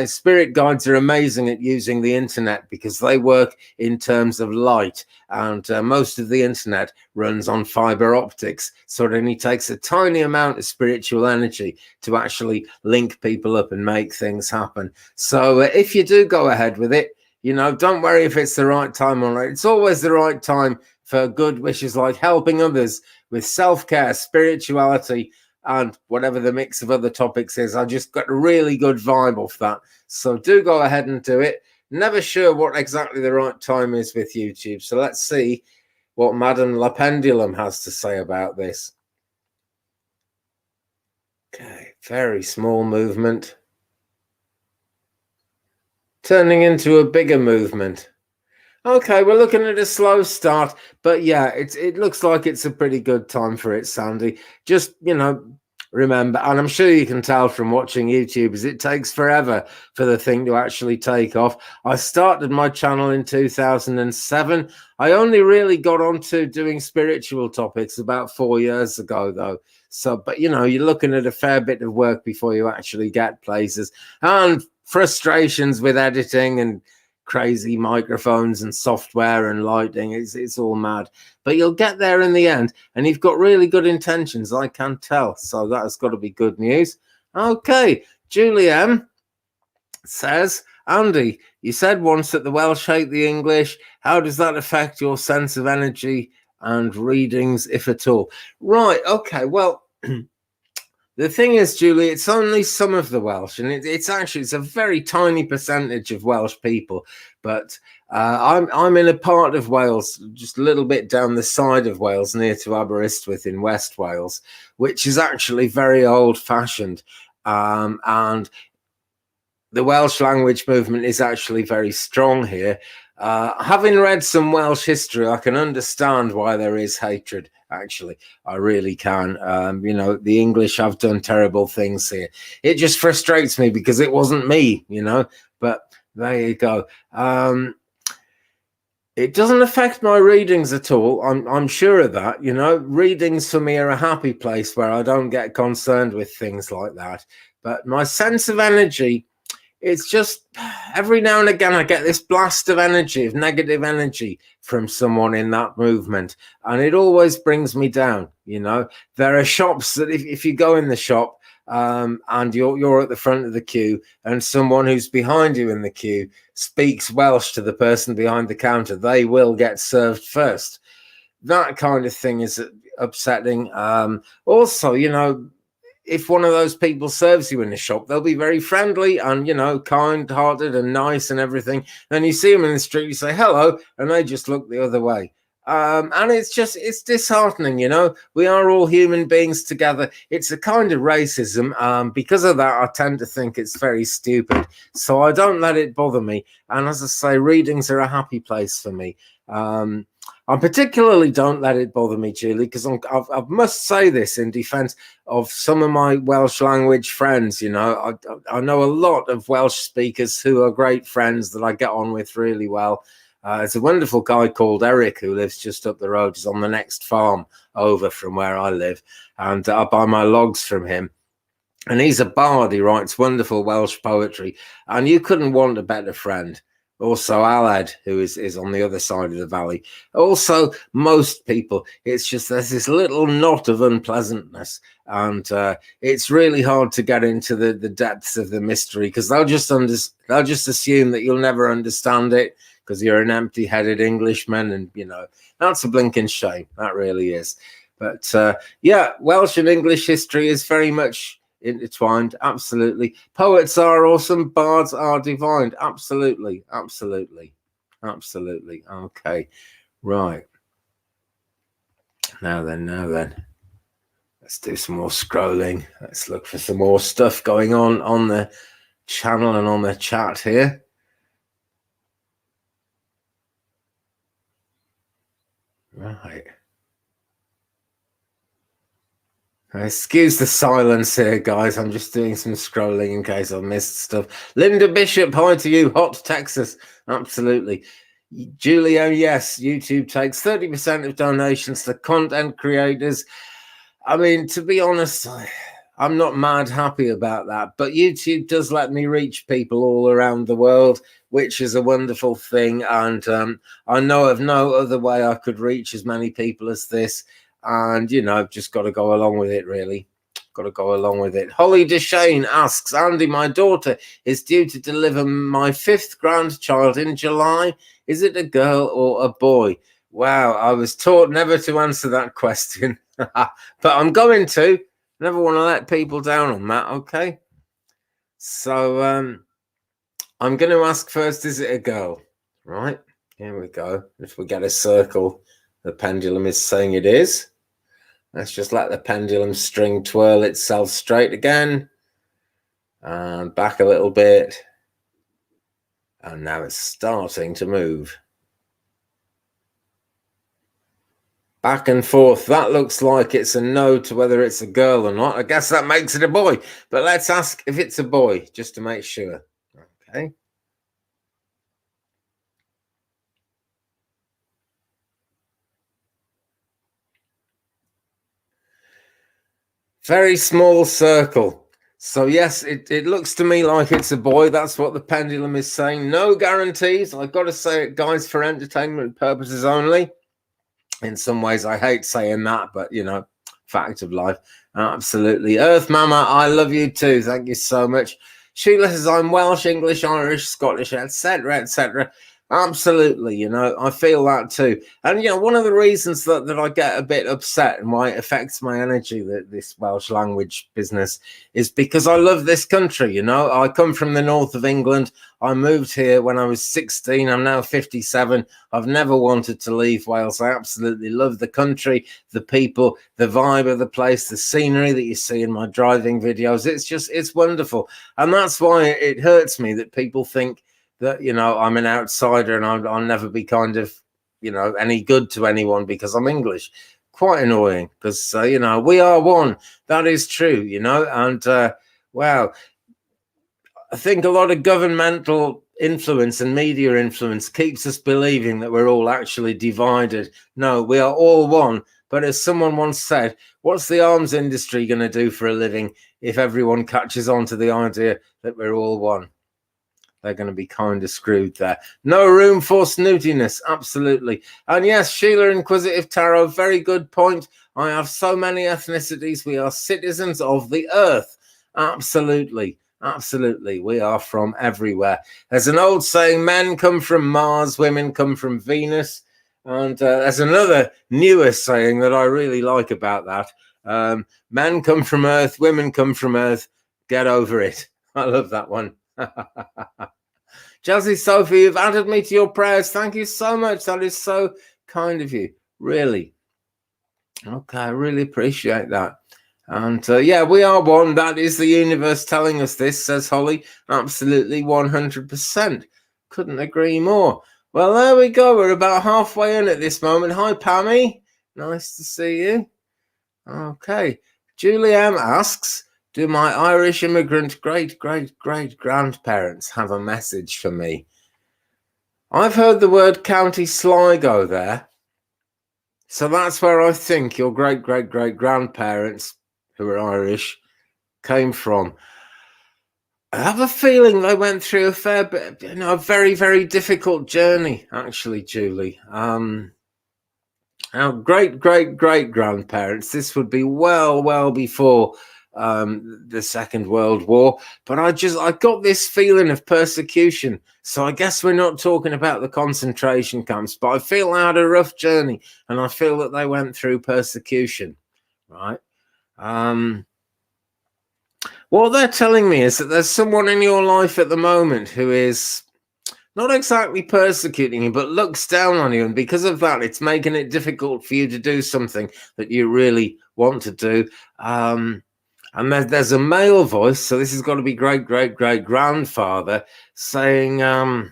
spirit guides are amazing at using the internet because they work in terms of light. And most of the internet runs on fiber optics. So it only takes a tiny amount of spiritual energy to actually link people up and make things happen. So if you do go ahead with it, don't worry if it's the right time or not. It's always the right time for good wishes like helping others with self-care, spirituality, and whatever the mix of other topics is. I just got a really good vibe off that. So do go ahead and do it. Never sure what exactly the right time is with YouTube. So let's see what Madame La Pendulum has to say about this. Okay, very small movement. Turning into a bigger movement. Okay, we're looking at a slow start, but yeah, it looks like it's a pretty good time for it, Sandy. Just, remember, and I'm sure you can tell from watching YouTube, is it takes forever for the thing to actually take off. I started my channel in 2007. I only really got onto doing spiritual topics about 4 years ago, though. So, but, you're looking at a fair bit of work before you actually get places, and frustrations with editing and crazy microphones and software and lighting. It's all mad, but you'll get there in the end, and you've got really good intentions, I can tell. So that has got to be good news. Okay, Julianne says, Andy, you said once that the Welsh hate the English. How does that affect your sense of energy and readings, if at all? Right, okay, well, the thing is, Julie, it's only some of the Welsh, and it's a very tiny percentage of Welsh people. But I'm in a part of Wales, just a little bit down the side of Wales, near to Aberystwyth in West Wales, which is actually very old-fashioned. And the Welsh language movement is actually very strong here. Having read some Welsh history, I can understand why there is hatred. Actually, I really can. The English have done terrible things here. It just frustrates me because it wasn't me, but there you go. It doesn't affect my readings at all. I'm sure of that. Readings for me are a happy place where I don't get concerned with things like that. But my sense of energy, it's just every now and again I get this blast of energy, of negative energy from someone in that movement, and it always brings me down. There are shops that if you go in the shop and you're at the front of the queue, and someone who's behind you in the queue speaks Welsh to the person behind the counter, they will get served first. That kind of thing is upsetting. Also, if one of those people serves you in the shop, they'll be very friendly and, kind-hearted and nice and everything. Then you see them in the street, you say hello, and they just look the other way. And it's disheartening, we are all human beings together. It's a kind of racism. Because of that, I tend to think it's very stupid. So I don't let it bother me. And as I say, readings are a happy place for me. I particularly don't let it bother me, Julie, because I must say this in defense of some of my Welsh language friends. I know a lot of Welsh speakers who are great friends that I get on with really well. There's a wonderful guy called Eric who lives just up the road. He's on the next farm over from where I live, and I buy my logs from him. And he's a bard. He writes wonderful Welsh poetry, and you couldn't want a better friend. Also, Aled, who is on the other side of the valley. Also, most people, it's just there's this little knot of unpleasantness, and it's really hard to get into the depths of the mystery, because they'll just assume that you'll never understand it because you're an empty-headed Englishman, and that's a blinking shame. That really is. But yeah, Welsh and English history is very much intertwined. Absolutely. Poets are awesome, bards are divine. Absolutely. Okay, right, now then, let's do some more scrolling. Let's look for some more stuff going on the channel and on the chat here. Right. Excuse the silence here, guys. I'm just doing some scrolling in case I missed stuff. Linda Bishop, hi to you. Hot Texas. Absolutely. Julio, yes, YouTube takes 30% of donations to content creators. I mean, to be honest, I'm not mad happy about that, but YouTube does let me reach people all around the world, which is a wonderful thing. And I know of no other way I could reach as many people as this. And, just got to go along with it, really. Got to go along with it. Holly Deshane asks, Andy, my daughter is due to deliver my 5th grandchild in July. Is it a girl or a boy? Wow, I was taught never to answer that question. But I'm going to. Never want to let people down on that, okay? So I'm going to ask first, is it a girl? Right, here we go. If we get a circle, the pendulum is saying it is. Let's just let the pendulum string twirl itself straight again. And back a little bit. And now it's starting to move. Back and forth. That looks like it's a no to whether it's a girl or not. I guess that makes it a boy. But let's ask if it's a boy, just to make sure. Okay. Very small circle. So yes, it looks to me like it's a boy. That's what the pendulum is saying. No guarantees. I've got to say it, guys, for entertainment purposes only. In some ways, I hate saying that, but, fact of life. Absolutely. Earth Mama, I love you too. Thank you so much. Sheila says, I'm Welsh, English, Irish, Scottish, etc., etc. Absolutely, I feel that too. And, one of the reasons that I get a bit upset and why it affects my energy, this Welsh language business, is because I love this country, I come from the north of England. I moved here when I was 16. I'm now 57. I've never wanted to leave Wales. I absolutely love the country, the people, the vibe of the place, the scenery that you see in my driving videos. It's wonderful. And that's why it hurts me that people think that, I'm an outsider and I'll never be kind of, any good to anyone because I'm English. Quite annoying because, we are one. That is true, and, wow. I think a lot of governmental influence and media influence keeps us believing that we're all actually divided. No, we are all one. But as someone once said, what's the arms industry going to do for a living if everyone catches on to the idea that we're all one? They're going to be kind of screwed there. No room for snootiness. Absolutely. And yes, Sheila Inquisitive Tarot, very good point. I have so many ethnicities. We are citizens of the earth. Absolutely. Absolutely. We are from everywhere. There's an old saying, men come from Mars, women come from Venus. And there's another newer saying that I really like about that. Men come from earth, women come from earth. Get over it. I love that one. Jazzy Sophie, you've added me to your prayers. Thank you so much. That is so kind of you. Really. Okay, I really appreciate that. And yeah, we are one. That is the universe telling us this, says Holly. Absolutely 100%. Couldn't agree more. Well, there we go. We're about halfway in at this moment. Hi, Pammy. Nice to see you. Okay. Julie M asks, do my Irish immigrant great-great-great-grandparents have a message for me? I've heard the word County Sligo there. So that's where I think your great-great-great-grandparents, who are Irish, came from. I have a feeling they went through a fair bit, a very, very difficult journey, actually, Julie. Our great-great-great-grandparents, this would be well before the Second World War, but I got this feeling of persecution. So I guess we're not talking about the concentration camps, but I feel I had a rough journey, and I feel that they went through persecution, right? What they're telling me is that there's someone in your life at the moment who is not exactly persecuting you, but looks down on you. And because of that, it's making it difficult for you to do something that you really want to do. And there's a male voice. So this has got to be great-great-great-grandfather saying,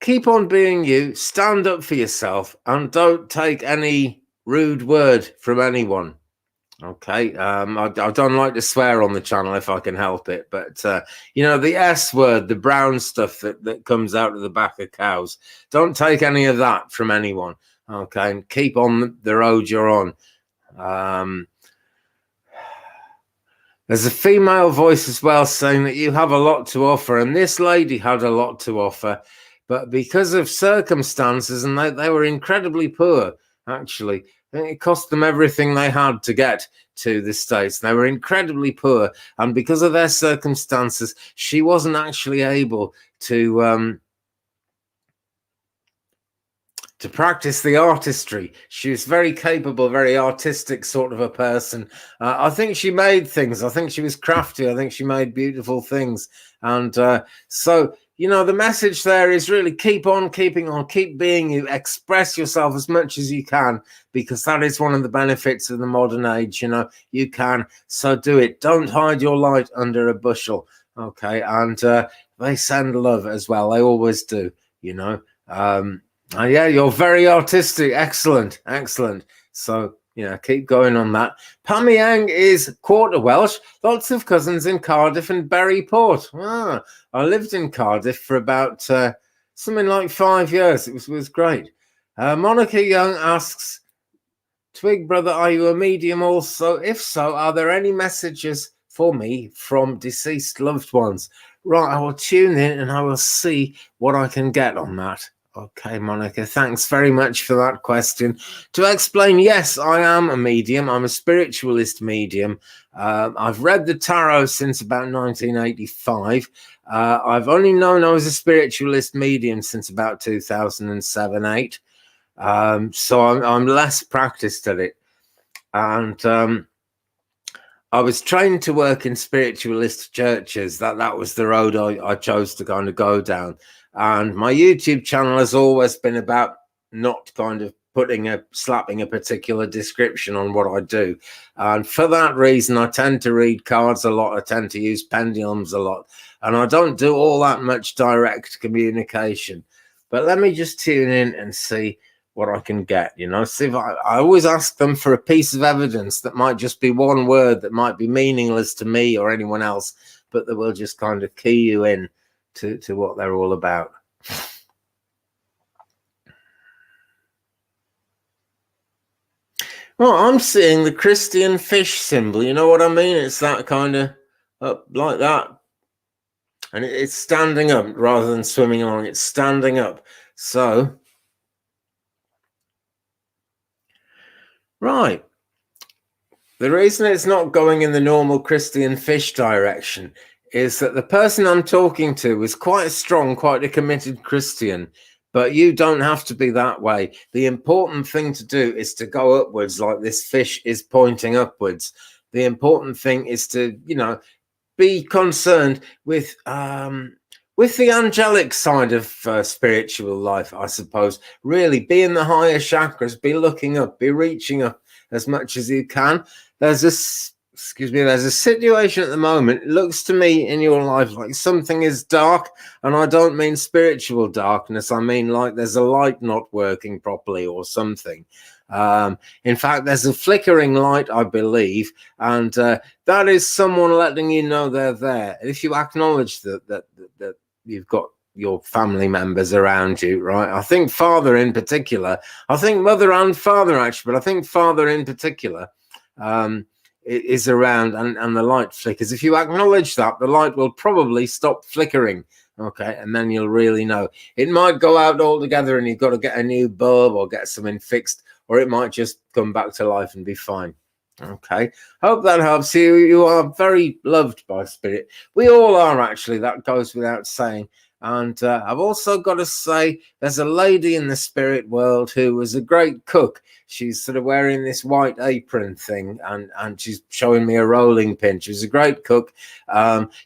keep on being you, stand up for yourself, and don't take any rude word from anyone. Okay, I don't like to swear on the channel if I can help it, but the S word, the brown stuff that comes out of the back of cows, don't take any of that from anyone. Okay, and keep on the road you're on. There's a female voice as well saying that you have a lot to offer, and this lady had a lot to offer, but because of circumstances, and they were incredibly poor, actually. It cost them everything they had to get to the States. They were incredibly poor. And because of their circumstances, she wasn't actually able to practice the artistry. She was very capable, very artistic sort of a person. I think she made things. I think she was crafty. I think she made beautiful things. And so... the message there is really keep on keeping on, keep being you, express yourself as much as you can, because that is one of the benefits of the modern age. You can, so do it. Don't hide your light under a bushel. Okay. And they send love as well. They always do, yeah, you're very artistic. Excellent. So, keep going on that. Pammy Yang is quarter Welsh. Lots of cousins in Cardiff and Berryport. I lived in Cardiff for about something like 5 years. It was great. Monica Young asks, Twig brother, are you a medium also? If so, are there any messages for me from deceased loved ones? Right, I will tune in and I will see what I can get on that. Okay, Monica, thanks very much for that question. To explain, yes, I am a medium. I'm a spiritualist medium. I've read the tarot since about 1985. I've only known I was a spiritualist medium since about 2007-8. So I'm less practiced at it. And I was trained to work in spiritualist churches. That was the road I chose to kind of go down. And my YouTube channel has always been about not kind of slapping a particular description on what I do. And for that reason, I tend to read cards a lot. I tend to use pendulums a lot. And I don't do all that much direct communication. But let me just tune in and see what I can get, See if I always ask them for a piece of evidence that might just be one word that might be meaningless to me or anyone else, but that will just kind of key you in to what they're all about. Well, I'm seeing the Christian fish symbol. You know what I mean? It's that kind of up like that. And it's standing up rather than swimming along. It's standing up. So, right. The reason it's not going in the normal Christian fish direction is that the person I'm talking to was quite a strong, quite a committed Christian, But you don't have to be that way. The important thing to do is to go upwards, like this fish is pointing upwards. The important thing is to, be concerned with the angelic side of spiritual life, I suppose. Really be in the higher chakras, be looking up, be reaching up as much as you can. There's a situation at the moment. It looks to me in your life like something is dark, and I don't mean spiritual darkness. I mean like there's a light not working properly or something. In fact, there's a flickering light, I believe, and that is someone letting you know they're there. If you acknowledge that you've got your family members around you, right? I think father in particular. I think mother and father actually, but I think father in particular is around, and the light flickers. If you acknowledge that, the light will probably stop flickering. Okay, and then you'll really know. It might go out altogether and you've got to get a new bulb or get something fixed, or it might just come back to life and be fine. Okay, hope that helps you. You are very loved by spirit. We all are, actually. That goes without saying. And I've also got to say, there's a lady in the spirit world who was a great cook. She's sort of wearing this white apron thing, and she's showing me a rolling pin. She was a great cook.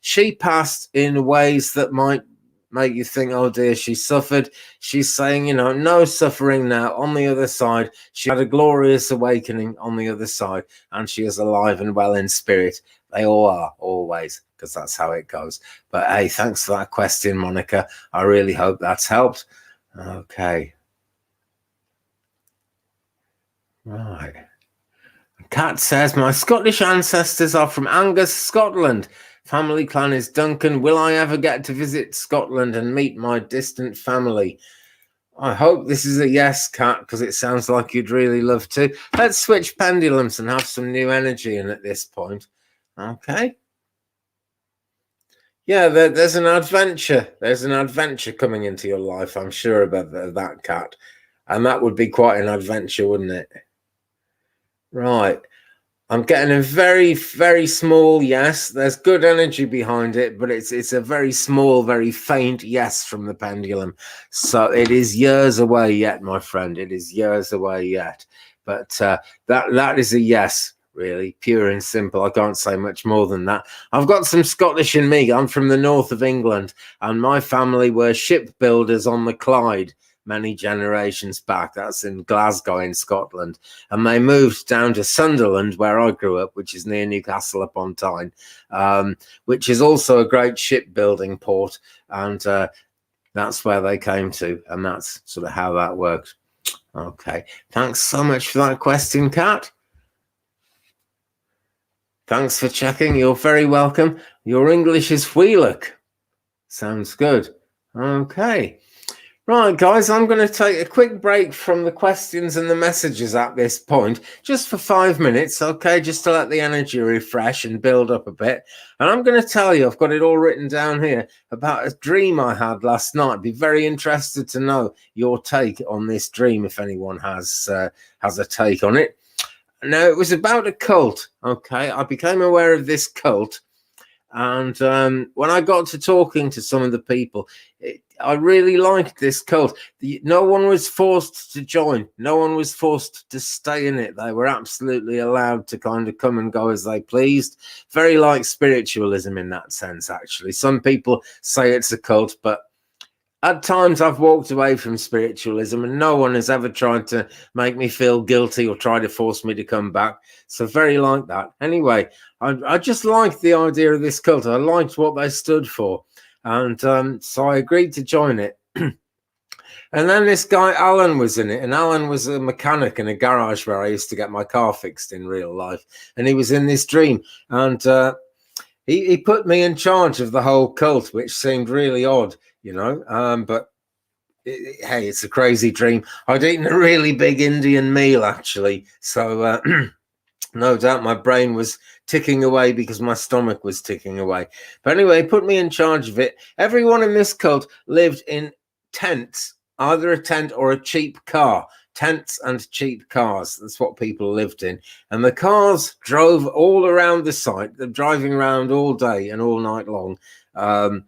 She passed in ways that might make you think, oh dear, she suffered. She's saying, no suffering now. On the other side, she had a glorious awakening on the other side, and she is alive and well in spirit. They all are, always, because that's how it goes. But hey, thanks for that question, Monica. I really hope that's helped. Okay. Right. Kat says, my Scottish ancestors are from Angus, Scotland. Family clan is Duncan. Will I ever get to visit Scotland and meet my distant family? I hope this is a yes, Kat, because it sounds like you'd really love to. Let's switch pendulums and have some new energy in at this point. Okay. Yeah, there's an adventure. There's an adventure coming into your life, I'm sure about that, Kat. And that would be quite an adventure, wouldn't it? Right. I'm getting a very, very small yes. There's good energy behind it, but it's a very small, very faint yes from the pendulum. So it is years away yet, my friend. It is years away yet. But that is a yes, really, pure and simple. I can't say much more than that. I've got some Scottish in me. I'm from the north of England, and my family were shipbuilders on the Clyde many generations back. That's in Glasgow in Scotland, and they moved down to Sunderland, where I grew up, which is near Newcastle upon Tyne, which is also a great shipbuilding port, and that's where they came to, and that's sort of how that works. Okay, thanks so much for that question, Kat. Thanks for checking. You're very welcome. Your English is Wheelock. Sounds good. Okay. Right, guys, I'm going to take a quick break from the questions and the messages at this point, just for 5 minutes, okay, just to let the energy refresh and build up a bit. And I'm going to tell you, I've got it all written down here, about a dream I had last night. I'd be very interested to know your take on this dream, if anyone has a take on it. Now, it was about a cult, okay? I became aware of this cult. And when I got to talking to some of the people, I really liked this cult. No one was forced to join. No one was forced to stay in it. They were absolutely allowed to kind of come and go as they pleased. Very like spiritualism in that sense, actually. Some people say it's a cult, but at times I've walked away from spiritualism and no one has ever tried to make me feel guilty or try to force me to come back. So very like that. Anyway, I just liked the idea of this cult. I liked what they stood for. And so I agreed to join it. And then this guy, Alan, was in it. And Alan was a mechanic in a garage where I used to get my car fixed in real life. And he was in this dream. And he put me in charge of the whole cult, which seemed really odd. But hey, it's a crazy dream. I'd eaten a really big Indian meal, actually. So no doubt my brain was ticking away because my stomach was ticking away. But anyway, put me in charge of it. Everyone in this cult lived in tents, either a tent or a cheap car. Tents and cheap cars. That's what people lived in. And the cars drove all around the site. They're driving around all day and all night long. And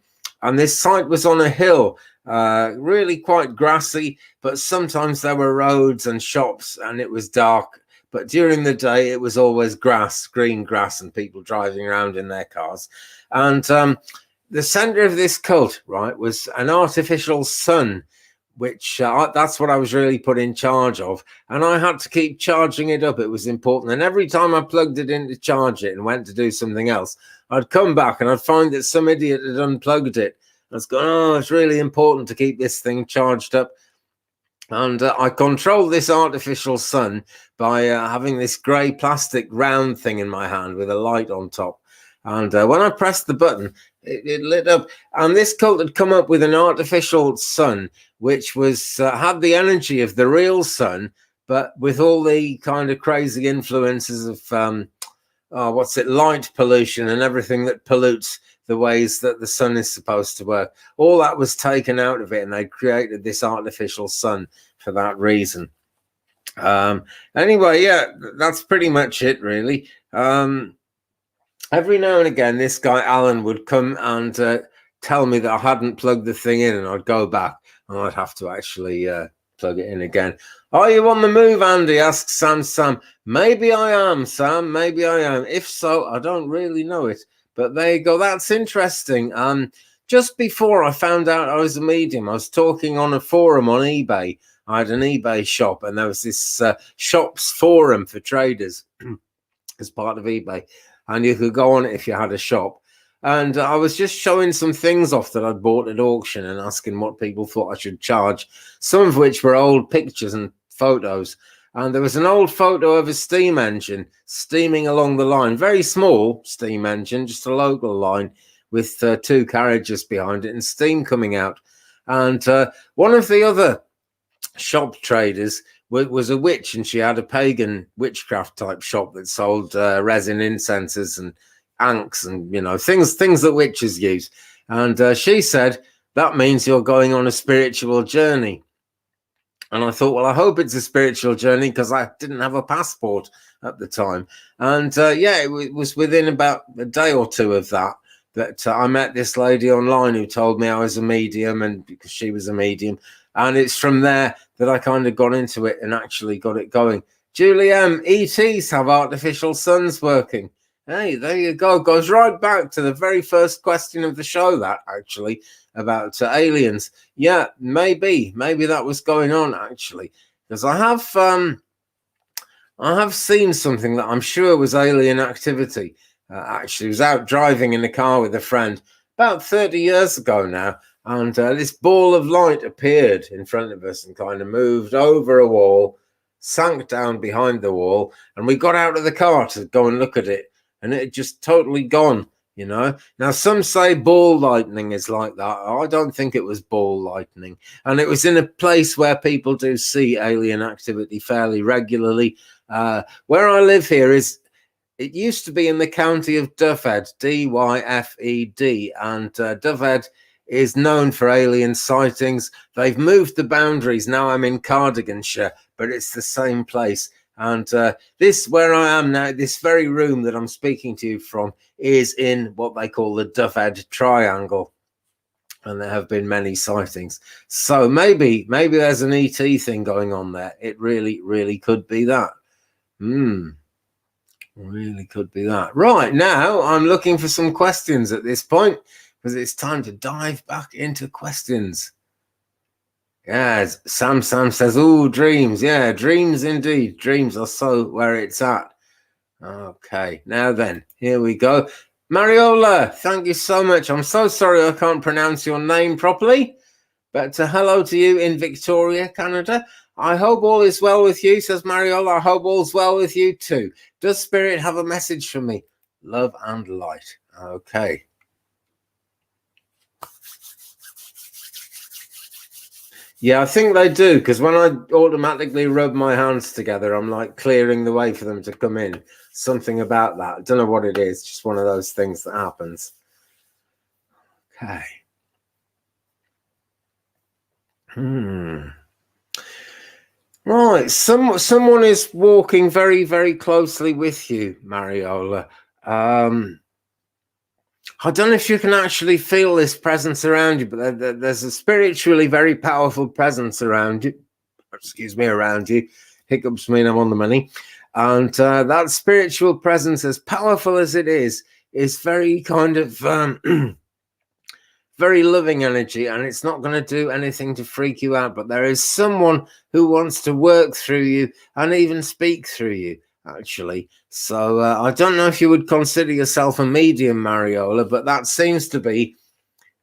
this site was on a hill. really quite grassy, but sometimes there were roads and shops and it was dark. But during the day, it was always grass, green grass, and people driving around in their cars. And the center of this cult, right, was an artificial sun, which that's what I was really put in charge of. And I had to keep charging it up. It was important. And every time I plugged it in to charge it and went to do something else, I'd come back and I'd find that some idiot had unplugged it. I was going, oh, it's really important to keep this thing charged up. And I control this artificial sun by having this grey plastic round thing in my hand with a light on top. And when I pressed the button, it lit up. And this cult had come up with an artificial sun, which was had the energy of the real sun, but with all the kind of crazy influences of light pollution and everything that pollutes the ways that the sun is supposed to work. All that was taken out of it, and they created this artificial sun for that reason. Anyway, yeah, that's pretty much it, really. Every now and again, this guy Alan would come and tell me that I hadn't plugged the thing in, and I'd go back and I'd have to actually plug it in again. Are you on the move, Andy? Asks Sam. Maybe I am, Sam. Maybe I am. If so, I don't really know it. But there you go. That's interesting. Just before I found out I was a medium, I was talking on a forum on eBay. I had an eBay shop, and there was this shops forum for traders as part of eBay. And you could go on it if you had a shop. And I was just showing some things off that I'd bought at auction and asking what people thought I should charge, some of which were old pictures and photos. And there was an old photo of a steam engine steaming along the line, very small steam engine, just a local line with two carriages behind it and steam coming out. And one of the other shop traders was a witch, and she had a pagan witchcraft type shop that sold resin incensers and ankhs and, you know, things that witches use. And she said, that means you're going on a spiritual journey. And I thought, well, I hope it's a spiritual journey, because I didn't have a passport at the time. And yeah, it was within about a day or two of that I met this lady online who told me I was a medium, and because she was a medium. And it's from there that I kind of got into it and actually got it going. Julie M, ETs have artificial suns working. Hey, there you go. Goes right back to the very first question of the show, that actually, about aliens. Yeah, maybe that was going on, actually, because I have seen something that I'm sure was alien activity. Actually, I was out driving in a car with a friend about 30 years ago now, and this ball of light appeared in front of us and kind of moved over a wall, sank down behind the wall, and we got out of the car to go and look at it, and it had just totally gone, you know. Now, some say ball lightning is like that. I don't think it was ball lightning, and it was in a place where people do see alien activity fairly regularly. Where I live here it used to be in the county of Dyfed, D-Y-F-E-D, and Dyfed is known for alien sightings. They've moved the boundaries. Now I'm in Cardiganshire, but it's the same place. And this, where I am now, this very room that I'm speaking to you from, is in what they call the Dyfed Triangle. And there have been many sightings. So maybe there's an ET thing going on there. It really, really could be that. Really could be that. Right, now I'm looking for some questions at this point, because it's time to dive back into questions. Yes, Sam says, oh, dreams. Yeah, dreams indeed. Dreams are so where it's at. Okay, now then, here we go. Mariola, thank you so much. I'm so sorry I can't pronounce your name properly, but hello to you in Victoria, Canada. I hope all is well with you, says Mariola. I hope all's well with you too. Does Spirit have a message for me? Love and light. Okay. Yeah, I think they do, because when I automatically rub my hands together, I'm like clearing the way for them to come in. Something about that. I don't know what it is. Just one of those things that happens. Okay. Right. Someone is walking very, very closely with you, Mariola. I don't know if you can actually feel this presence around you, but there's a spiritually very powerful presence around you. Excuse me, around you. Hiccups mean I'm on the money. And that spiritual presence, as powerful as it is very kind of very loving energy, and it's not going to do anything to freak you out. But there is someone who wants to work through you and even speak through you, actually. So I don't know if you would consider yourself a medium, Mariola, but that seems to be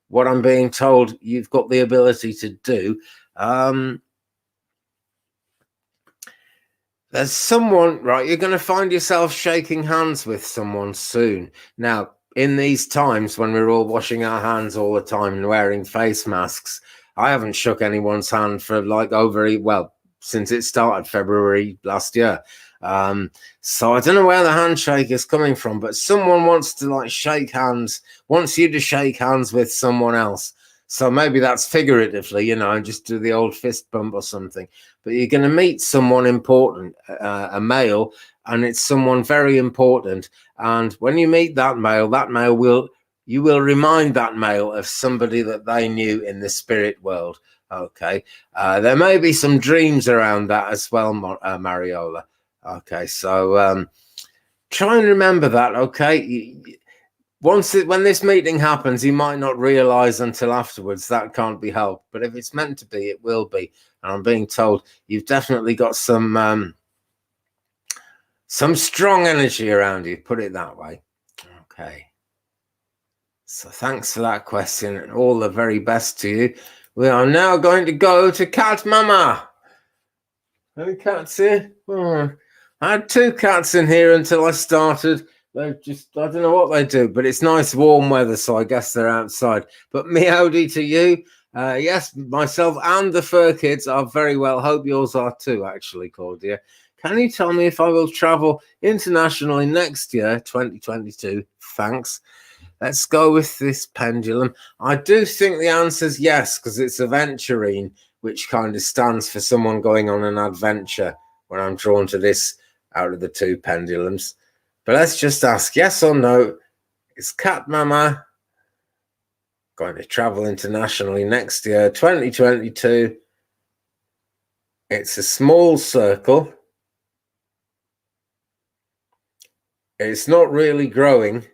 what I'm being told you've got the ability to do. There's someone, right, you're going to find yourself shaking hands with someone soon. Now, in these times when we're all washing our hands all the time and wearing face masks, I haven't shook anyone's hand for like since it started February last year. So I don't know where the handshake is coming from, but someone wants to like shake hands, wants you to shake hands with someone else. So maybe that's figuratively, and just do the old fist bump or something. But you're going to meet someone important, a male, and it's someone very important. And when you meet that male you will remind that male of somebody that they knew in the spirit world. Okay. There may be some dreams around that as well, Mariola. Okay. So try and remember that. Okay. When this meeting happens, you might not realize until afterwards. That can't be helped. But if it's meant to be, it will be. And I'm being told you've definitely got some strong energy around you, put it that way. Okay. So thanks for that question and all the very best to you. We are now going to go to Cat Mama. Any cats here? Oh, I had 2 cats in here until I started. They just, I don't know what they do, but it's nice warm weather, so I guess they're outside. But meowdy to you. Yes, myself and the fur kids are very well. Hope yours are too, actually, Claudia. Can you tell me if I will travel internationally next year, 2022? Thanks. Let's go with this pendulum. I do think the answer is yes, because it's aventurine, which kind of stands for someone going on an adventure when I'm drawn to this out of the 2 pendulums. But let's just ask yes or no. Is Cat Mama going to travel internationally next year, 2022? It's a small circle. It's not really growing.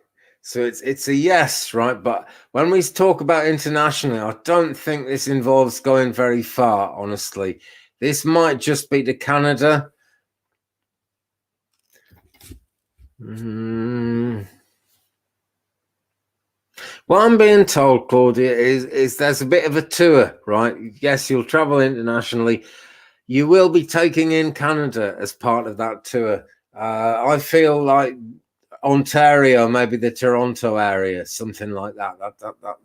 So it's a yes, right? But when we talk about internationally, I don't think this involves going very far, honestly. This might just be to Canada. What I'm being told, Claudia, is there's a bit of a tour, right? Yes, you'll travel internationally. You will be taking in Canada as part of that tour. I feel like Ontario, maybe the Toronto area, something like that.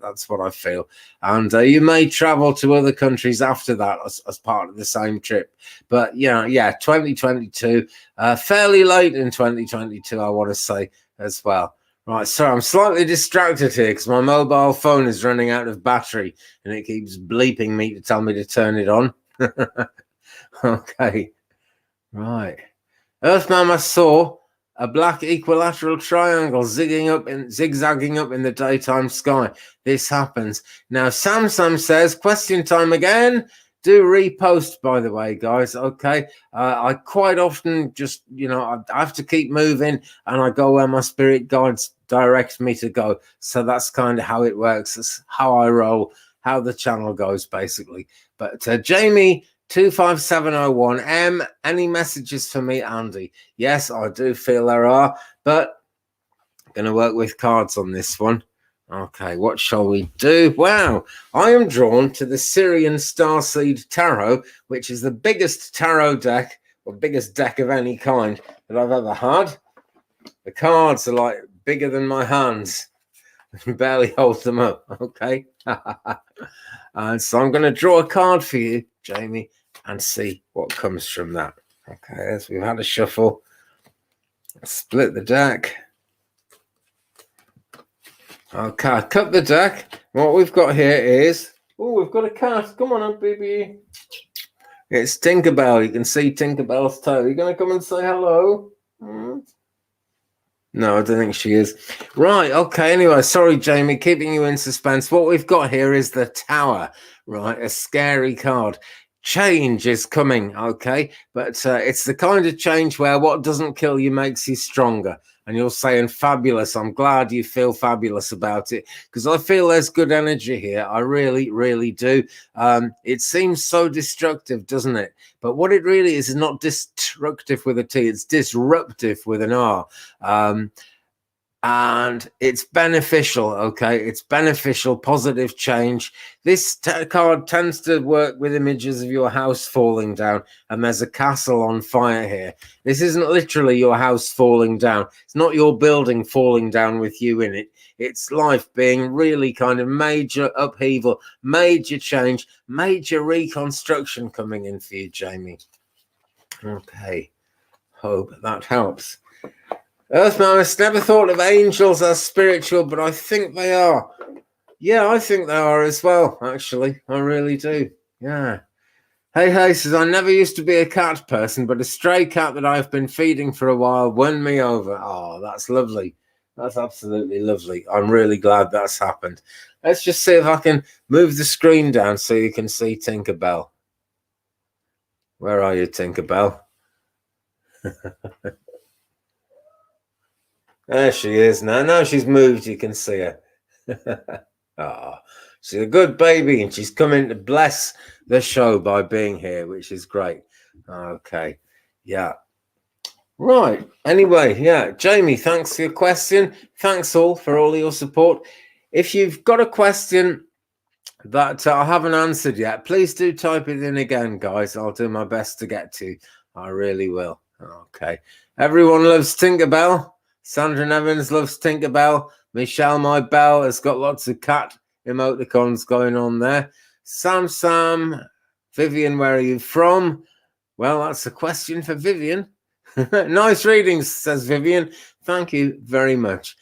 That's what I feel. And you may travel to other countries after that as part of the same trip. But, 2022, fairly late in 2022, I want to say as well. Right, so I'm slightly distracted here because my mobile phone is running out of battery and it keeps bleeping me to tell me to turn it on. Okay, right. Earth Mama saw a black equilateral triangle zigzagging up in the daytime sky. This happens. Now, Samsam says, question time again. Do repost, by the way, guys. Okay. I quite often just, I have to keep moving and I go where my spirit guides direct me to go. So that's kind of how it works. That's how I roll, how the channel goes, basically. But Jamie 25701 any messages for me, Andy? Yes, I do feel there are, but I'm going to work with cards on this one. Okay, what shall we do? Wow, I am drawn to the Syrian Starseed Tarot, which is the biggest tarot deck, or biggest deck of any kind that I've ever had. The cards are like bigger than my hands. I can barely hold them up. Okay. So I'm going to draw a card for you, Jamie, and see what comes from that. Okay, as we've had a shuffle. Split the deck. Okay, cut the deck. What we've got here is... Oh, we've got a cat. Come on up, baby. It's Tinkerbell. You can see Tinkerbell's toe. Are you going to come and say hello? No, I don't think she is. Right, okay, anyway, sorry, Jamie, keeping you in suspense. What we've got here is the Tower, right? A scary card. Change is coming, okay? But it's the kind of change where what doesn't kill you makes you stronger. And you're saying fabulous. I'm glad you feel fabulous about it because I feel there's good energy here. I really, really do. It seems so destructive, doesn't it? But what it really is not destructive with a T, it's disruptive with an R. And it's beneficial, okay? It's beneficial, positive change. This card tends to work with images of your house falling down, and there's a castle on fire here. This isn't literally your house falling down. It's not your building falling down with you in it. It's life being really kind of major upheaval, major change, major reconstruction coming in for you, Jamie. Okay, hope that helps. Earth Mammoths, never thought of angels as spiritual, but I think they are. Yeah, I think they are as well, actually. I really do. Yeah. Hey says, I never used to be a cat person, but a stray cat that I've been feeding for a while won me over. Oh, that's lovely. That's absolutely lovely. I'm really glad that's happened. Let's just see if I can move the screen down so you can see Tinkerbell. Where are you, Tinkerbell? There she is now. Now she's moved, you can see her. Oh, she's a good baby, and she's coming to bless the show by being here, which is great. Okay, yeah. Right. Anyway, yeah, Jamie, thanks for your question. Thanks all for all your support. If you've got a question that I haven't answered yet, please do type it in again, guys. I'll do my best to get to. I really will. Okay. Everyone loves Tinkerbell. Sandra Evans loves Tinkerbell. Michelle My Bell has got lots of cat emoticons going on there. Sam, Vivian, where are you from? Well, that's a question for Vivian. Nice readings, says Vivian. Thank you very much.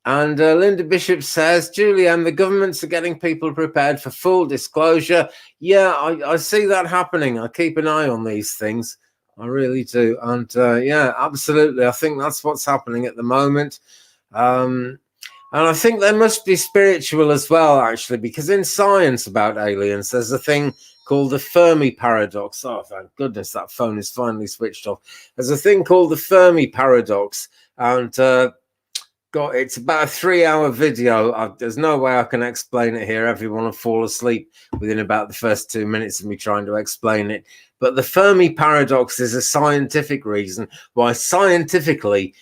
And Linda Bishop says, Julianne, the governments are getting people prepared for full disclosure. Yeah, I see that happening. I keep an eye on these things. I really do. And yeah, absolutely. I think that's what's happening at the moment. And I think they must be spiritual as well, actually, because in science about aliens, there's a thing called the Fermi paradox. Oh, thank goodness that phone is finally switched off. There's a thing called the Fermi paradox. And it's about a 3-hour video. There's no way I can explain it here. Everyone will fall asleep within about the first 2 minutes of me trying to explain it. But the Fermi paradox is a scientific reason why scientifically,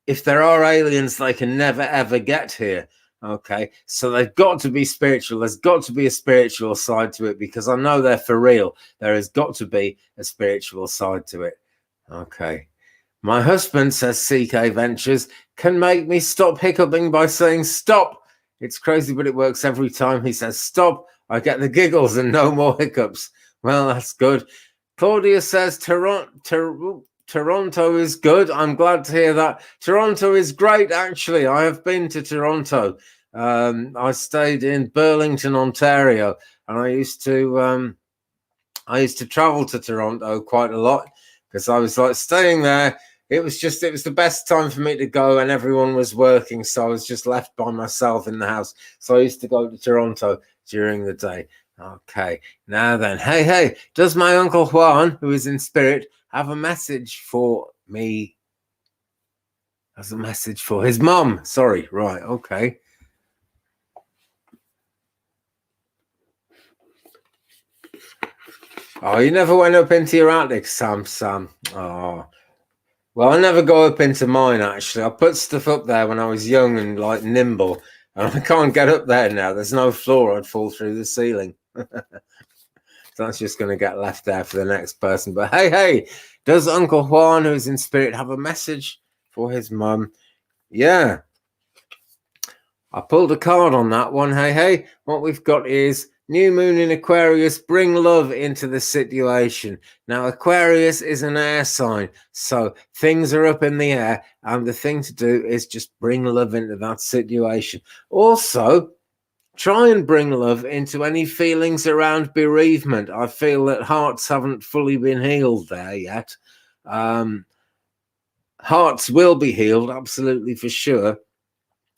if there are aliens, they can never, ever get here. Okay, so they've got to be spiritual. There's got to be a spiritual side to it because I know they're for real. There has got to be a spiritual side to it. Okay. My husband, says CK Ventures, can make me stop hiccuping by saying stop. It's crazy, but it works every time he says stop. I get the giggles and no more hiccups. Well, that's good. Claudia says Toronto is good. I'm glad to hear that. Toronto is great, actually. I have been to Toronto. I stayed in Burlington, Ontario, and I used to travel to Toronto quite a lot because I was like staying there. It was the best time for me to go, and everyone was working, so I was just left by myself in the house. So I used to go to Toronto during the day. Okay, now then, hey, does my Uncle Juan, who is in spirit, have a message for me? Has a message for his mum. Sorry, right, okay. Oh, you never went up into your attic, Sam. Oh. Well, I never go up into mine, actually. I put stuff up there when I was young and, like, nimble. And I can't get up there now. There's no floor. I'd fall through the ceiling. So that's just going to get left there for the next person. But hey, does Uncle Juan, who's in spirit, have a message for his mum? Yeah. I pulled a card on that one. Hey, what we've got is new moon in Aquarius, bring love into the situation. Now, Aquarius is an air sign, so things are up in the air, and the thing to do is just bring love into that situation. Also, try and bring love into any feelings around bereavement. I feel that hearts haven't fully been healed there yet. hearts will be healed, absolutely for sure.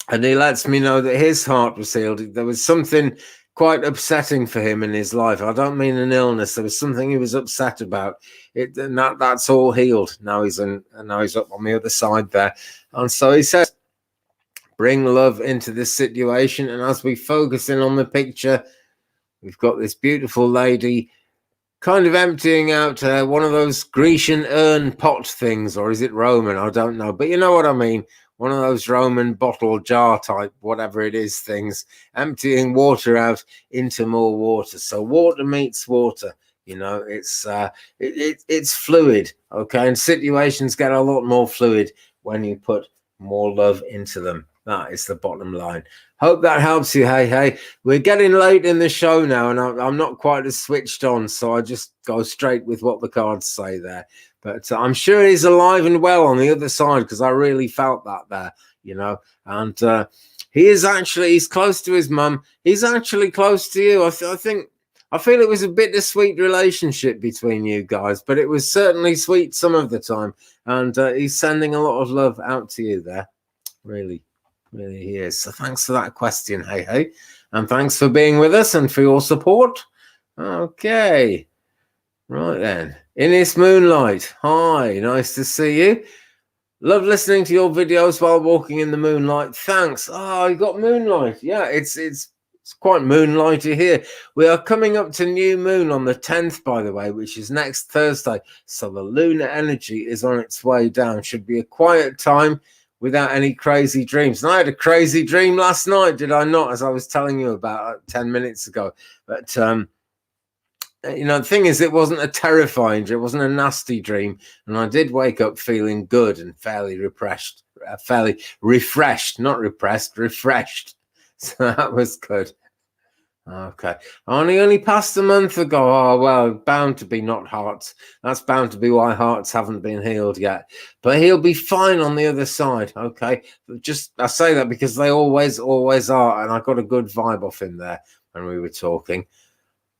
And he lets me know that his heart was healed. There was something quite upsetting for him in his life. I don't mean an illness. There was something he was upset about. And that's all healed. Now he's up on the other side there. And so he says, bring love into this situation. And as we focus in on the picture, we've got this beautiful lady kind of emptying out one of those Grecian urn pot things, or is it Roman? I don't know. But you know what I mean. One of those Roman bottle jar type, whatever it is, things, emptying water out into more water. So water meets water, you know, it's fluid, okay? And situations get a lot more fluid when you put more love into them. That is the bottom line. Hope that helps you. Hey, we're getting late in the show now, and I'm not quite as switched on, so I just go straight with what the cards say there. But I'm sure he's alive and well on the other side, because I really felt that there, you know. And he's close to his mum. He's actually close to you. I feel it was a bittersweet relationship between you guys, but it was certainly sweet some of the time. And he's sending a lot of love out to you there. Really he is. So thanks for that question, hey. And thanks for being with us and for your support. Okay. Right then. Innis Moonlight. Hi, nice to see you. Love listening to your videos while walking in the moonlight. Thanks. Oh, you got moonlight. Yeah, it's quite moonlighty here. We are coming up to new moon on the 10th, by the way, which is next Thursday. So the lunar energy is on its way down. Should be a quiet time without any crazy dreams. And I had a crazy dream last night, did I not? As I was telling you about 10 minutes ago. But you know, the thing is, it wasn't a terrifying dream. It wasn't a nasty dream. And I did wake up feeling good and fairly refreshed, not repressed, refreshed. So that was good. Okay. Only passed a month ago. Oh, well, bound to be not hearts. That's bound to be why hearts haven't been healed yet. But he'll be fine on the other side, okay? Just, I say that because they always are. And I got a good vibe off him there when we were talking.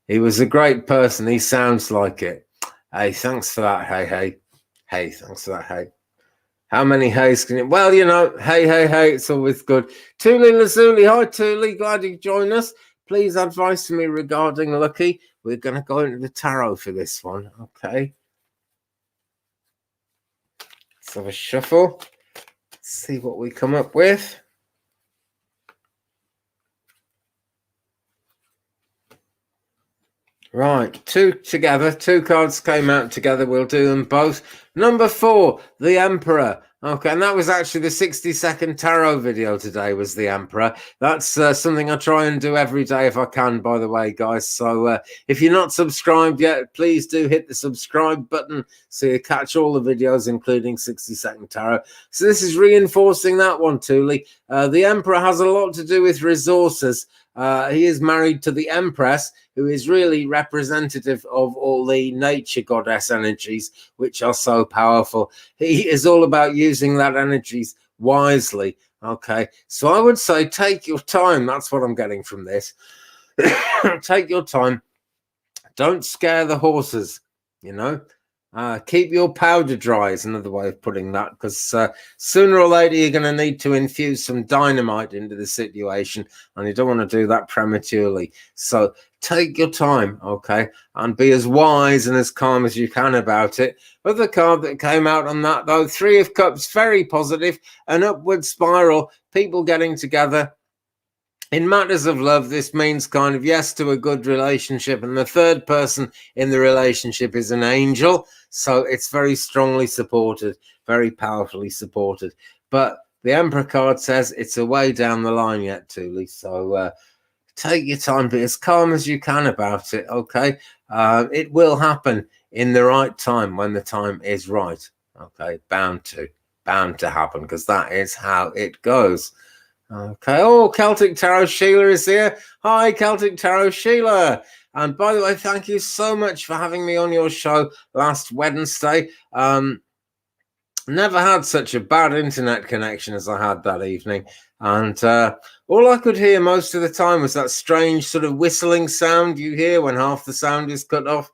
He was a great person. He sounds like it. Hey, thanks for that. Hey. Hey, thanks for that. Hey. How many hays can you? Well, you know, hey. It's always good. Tuli Lazuli. Hi, Tuli. Glad you joined us. Please advise me regarding Lucky. We're going to go into the tarot for this one. Okay. Let's have a shuffle. Let's see what we come up with. Right, two cards came out together. We'll do them both. Number 4, the Emperor. Okay, and that was actually the 60-second tarot video today, was the Emperor. That's something I try and do every day if I can, by the way, guys. So if you're not subscribed yet, please do hit the subscribe button so you catch all the videos, including 60-second tarot. So this is reinforcing that one, Tuli. The Emperor has a lot to do with resources. He is married to the Empress, who is really representative of all the nature goddess energies, which are so powerful. He is all about using that energies wisely. Okay, so I would say take your time. That's what I'm getting from this. Take your time. Don't scare the horses, you know. Keep your powder dry is another way of putting that, because sooner or later you're going to need to infuse some dynamite into the situation, and you don't want to do that prematurely. So take your time, okay, and be as wise and as calm as you can about it. Other card that came out on that, though, 3 of Cups, very positive, an upward spiral, people getting together. In matters of love, this means kind of yes to a good relationship, and the third person in the relationship is an angel, so it's very strongly supported, very powerfully supported. But the Emperor card says it's a way down the line yet, Tuli, so take your time, be as calm as you can about it, okay? It will happen in the right time, when the time is right, okay? Bound to happen, because that is how it goes. Okay. Oh, Celtic Tarot Sheila is here. Hi, Celtic Tarot Sheila. And by the way, thank you so much for having me on your show last Wednesday. Never had such a bad internet connection as I had that evening. And all I could hear most of the time was that strange sort of whistling sound you hear when half the sound is cut off.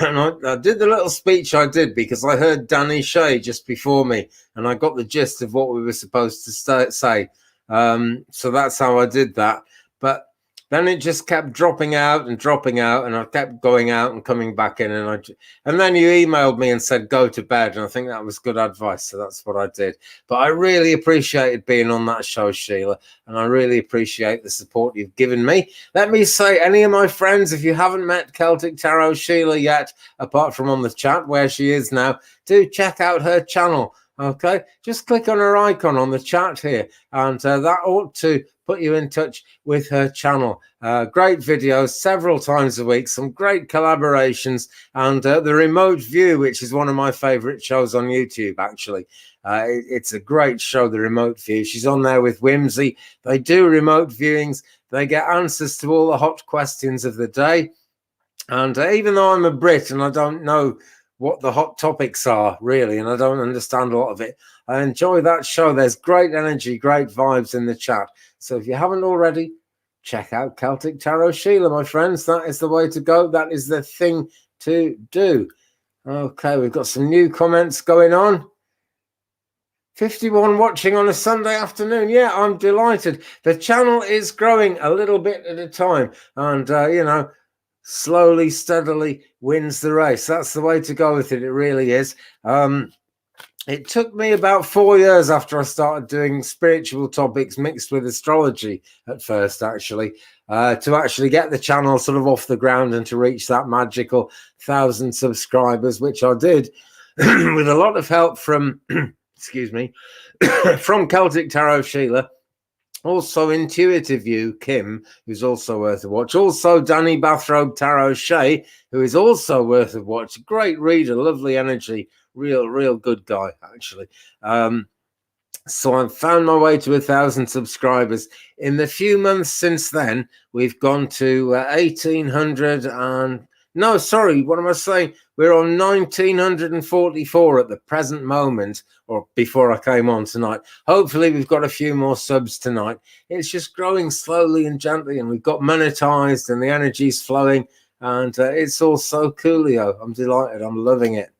And I did the little speech I did because I heard Danny Shea just before me, and I got the gist of what we were supposed to say. So that's how I did that. But then it just kept dropping out, and I kept going out and coming back in, and then you emailed me and said go to bed, and I think that was good advice, so that's what I did. But I really appreciated being on that show, Sheila, and I really appreciate the support you've given me. Let me say, any of my friends, if you haven't met Celtic Tarot Sheila yet, apart from on the chat where she is now, do check out her channel. Okay, just click on her icon on the chat here, and that ought to put you in touch with her channel. Great videos several times a week, some great collaborations, and the remote view, which is one of my favorite shows on YouTube, actually. It's a great show, the remote view. She's on there with Whimsy. They do remote viewings. They get answers to all the hot questions of the day. And even though I'm a Brit and I don't know what the hot topics are really, and I don't understand a lot of it, I enjoy that show. There's great energy, great vibes in the chat. So if you haven't already, check out Celtic Tarot Sheila, my friends. That is the way to go. That is the thing to do. Okay, we've got some new comments going on. 51 watching on a Sunday afternoon. Yeah, I'm delighted. The channel is growing a little bit at a time, and you know, slowly, steadily wins the race. That's the way to go with it. It really is. It took me about 4 years after I started doing spiritual topics mixed with astrology at first, actually, to actually get the channel sort of off the ground and to reach that magical 1,000 subscribers, which I did with a lot of help from, excuse me, from Celtic Tarot Sheila. Also, Intuitive You, Kim, who's also worth a watch. Also, Danny Bathrobe Tarot Shea, who is also worth a watch. Great reader, lovely energy, real good guy, actually. So I've found my way to 1,000 subscribers. In the few months since then, we've gone to 1,800 and... No, sorry, what am I saying? We're on 1,944 at the present moment, or before I came on tonight. Hopefully we've got a few more subs tonight. It's just growing slowly and gently, and we've got monetized and the energy's flowing, and it's all so coolio. I'm delighted. I'm loving it.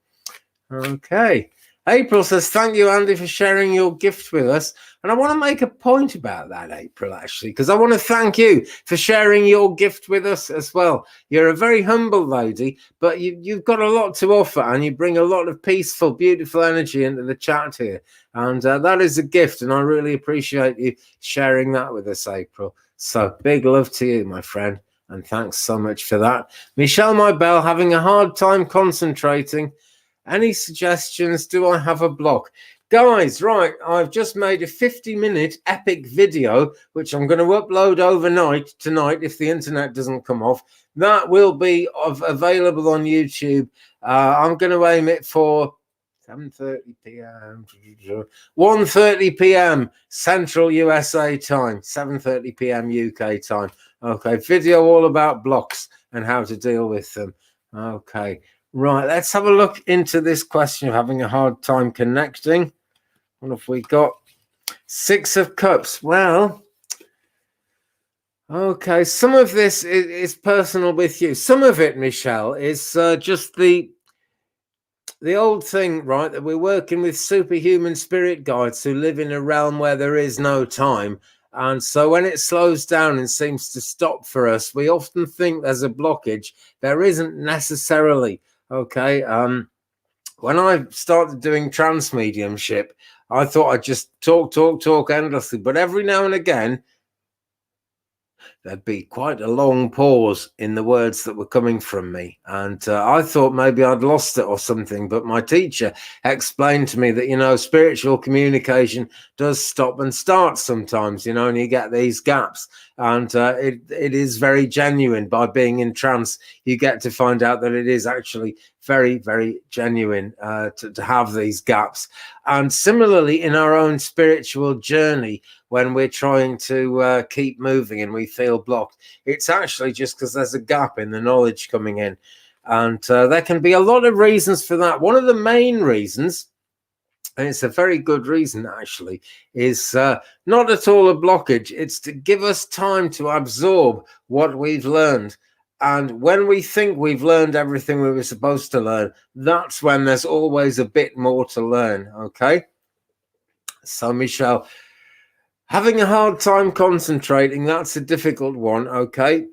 Okay. April says, thank you, Andy, for sharing your gift with us. And I want to make a point about that, April, actually, because I want to thank you for sharing your gift with us as well. You're a very humble lady, but you've got a lot to offer, and you bring a lot of peaceful, beautiful energy into the chat here. And that is a gift, and I really appreciate you sharing that with us, April. So big love to you, my friend, and thanks so much for that. Michelle Mybell, having a hard time concentrating. Any suggestions? Do I have a block? Guys, right, I've just made a 50-minute epic video, which I'm going to upload overnight tonight if the internet doesn't come off. That will be available on YouTube. I'm going to aim it for 7:30 p.m. 1:30 p.m. Central USA time, 7:30 p.m. UK time. Okay, video all about blocks and how to deal with them. Okay. Right, let's have a look into this question of having a hard time connecting. What have we got? 6 of Cups. Well, okay, some of this is personal with you. Some of it, Michelle, is just the old thing, right, that we're working with superhuman spirit guides who live in a realm where there is no time. And so when it slows down and seems to stop for us, we often think there's a blockage. There isn't necessarily. Okay, when I started doing trance mediumship, I thought I'd just talk endlessly, but every now and again there'd be quite a long pause in the words that were coming from me, and I thought maybe I'd lost it or something, but my teacher explained to me that, you know, spiritual communication does stop and start sometimes, you know, and you get these gaps, and it is very genuine. By being in trance, you get to find out that it is actually very, very genuine to have these gaps. And similarly, in our own spiritual journey, when we're trying to keep moving and we feel blocked, it's actually just because there's a gap in the knowledge coming in. And there can be a lot of reasons for that. One of the main reasons, and it's a very good reason actually, is not at all a blockage. It's to give us time to absorb what we've learned. And when we think we've learned everything we were supposed to learn, that's when there's always a bit more to learn. Okay. So, Michelle, having a hard time concentrating, that's a difficult one. Okay.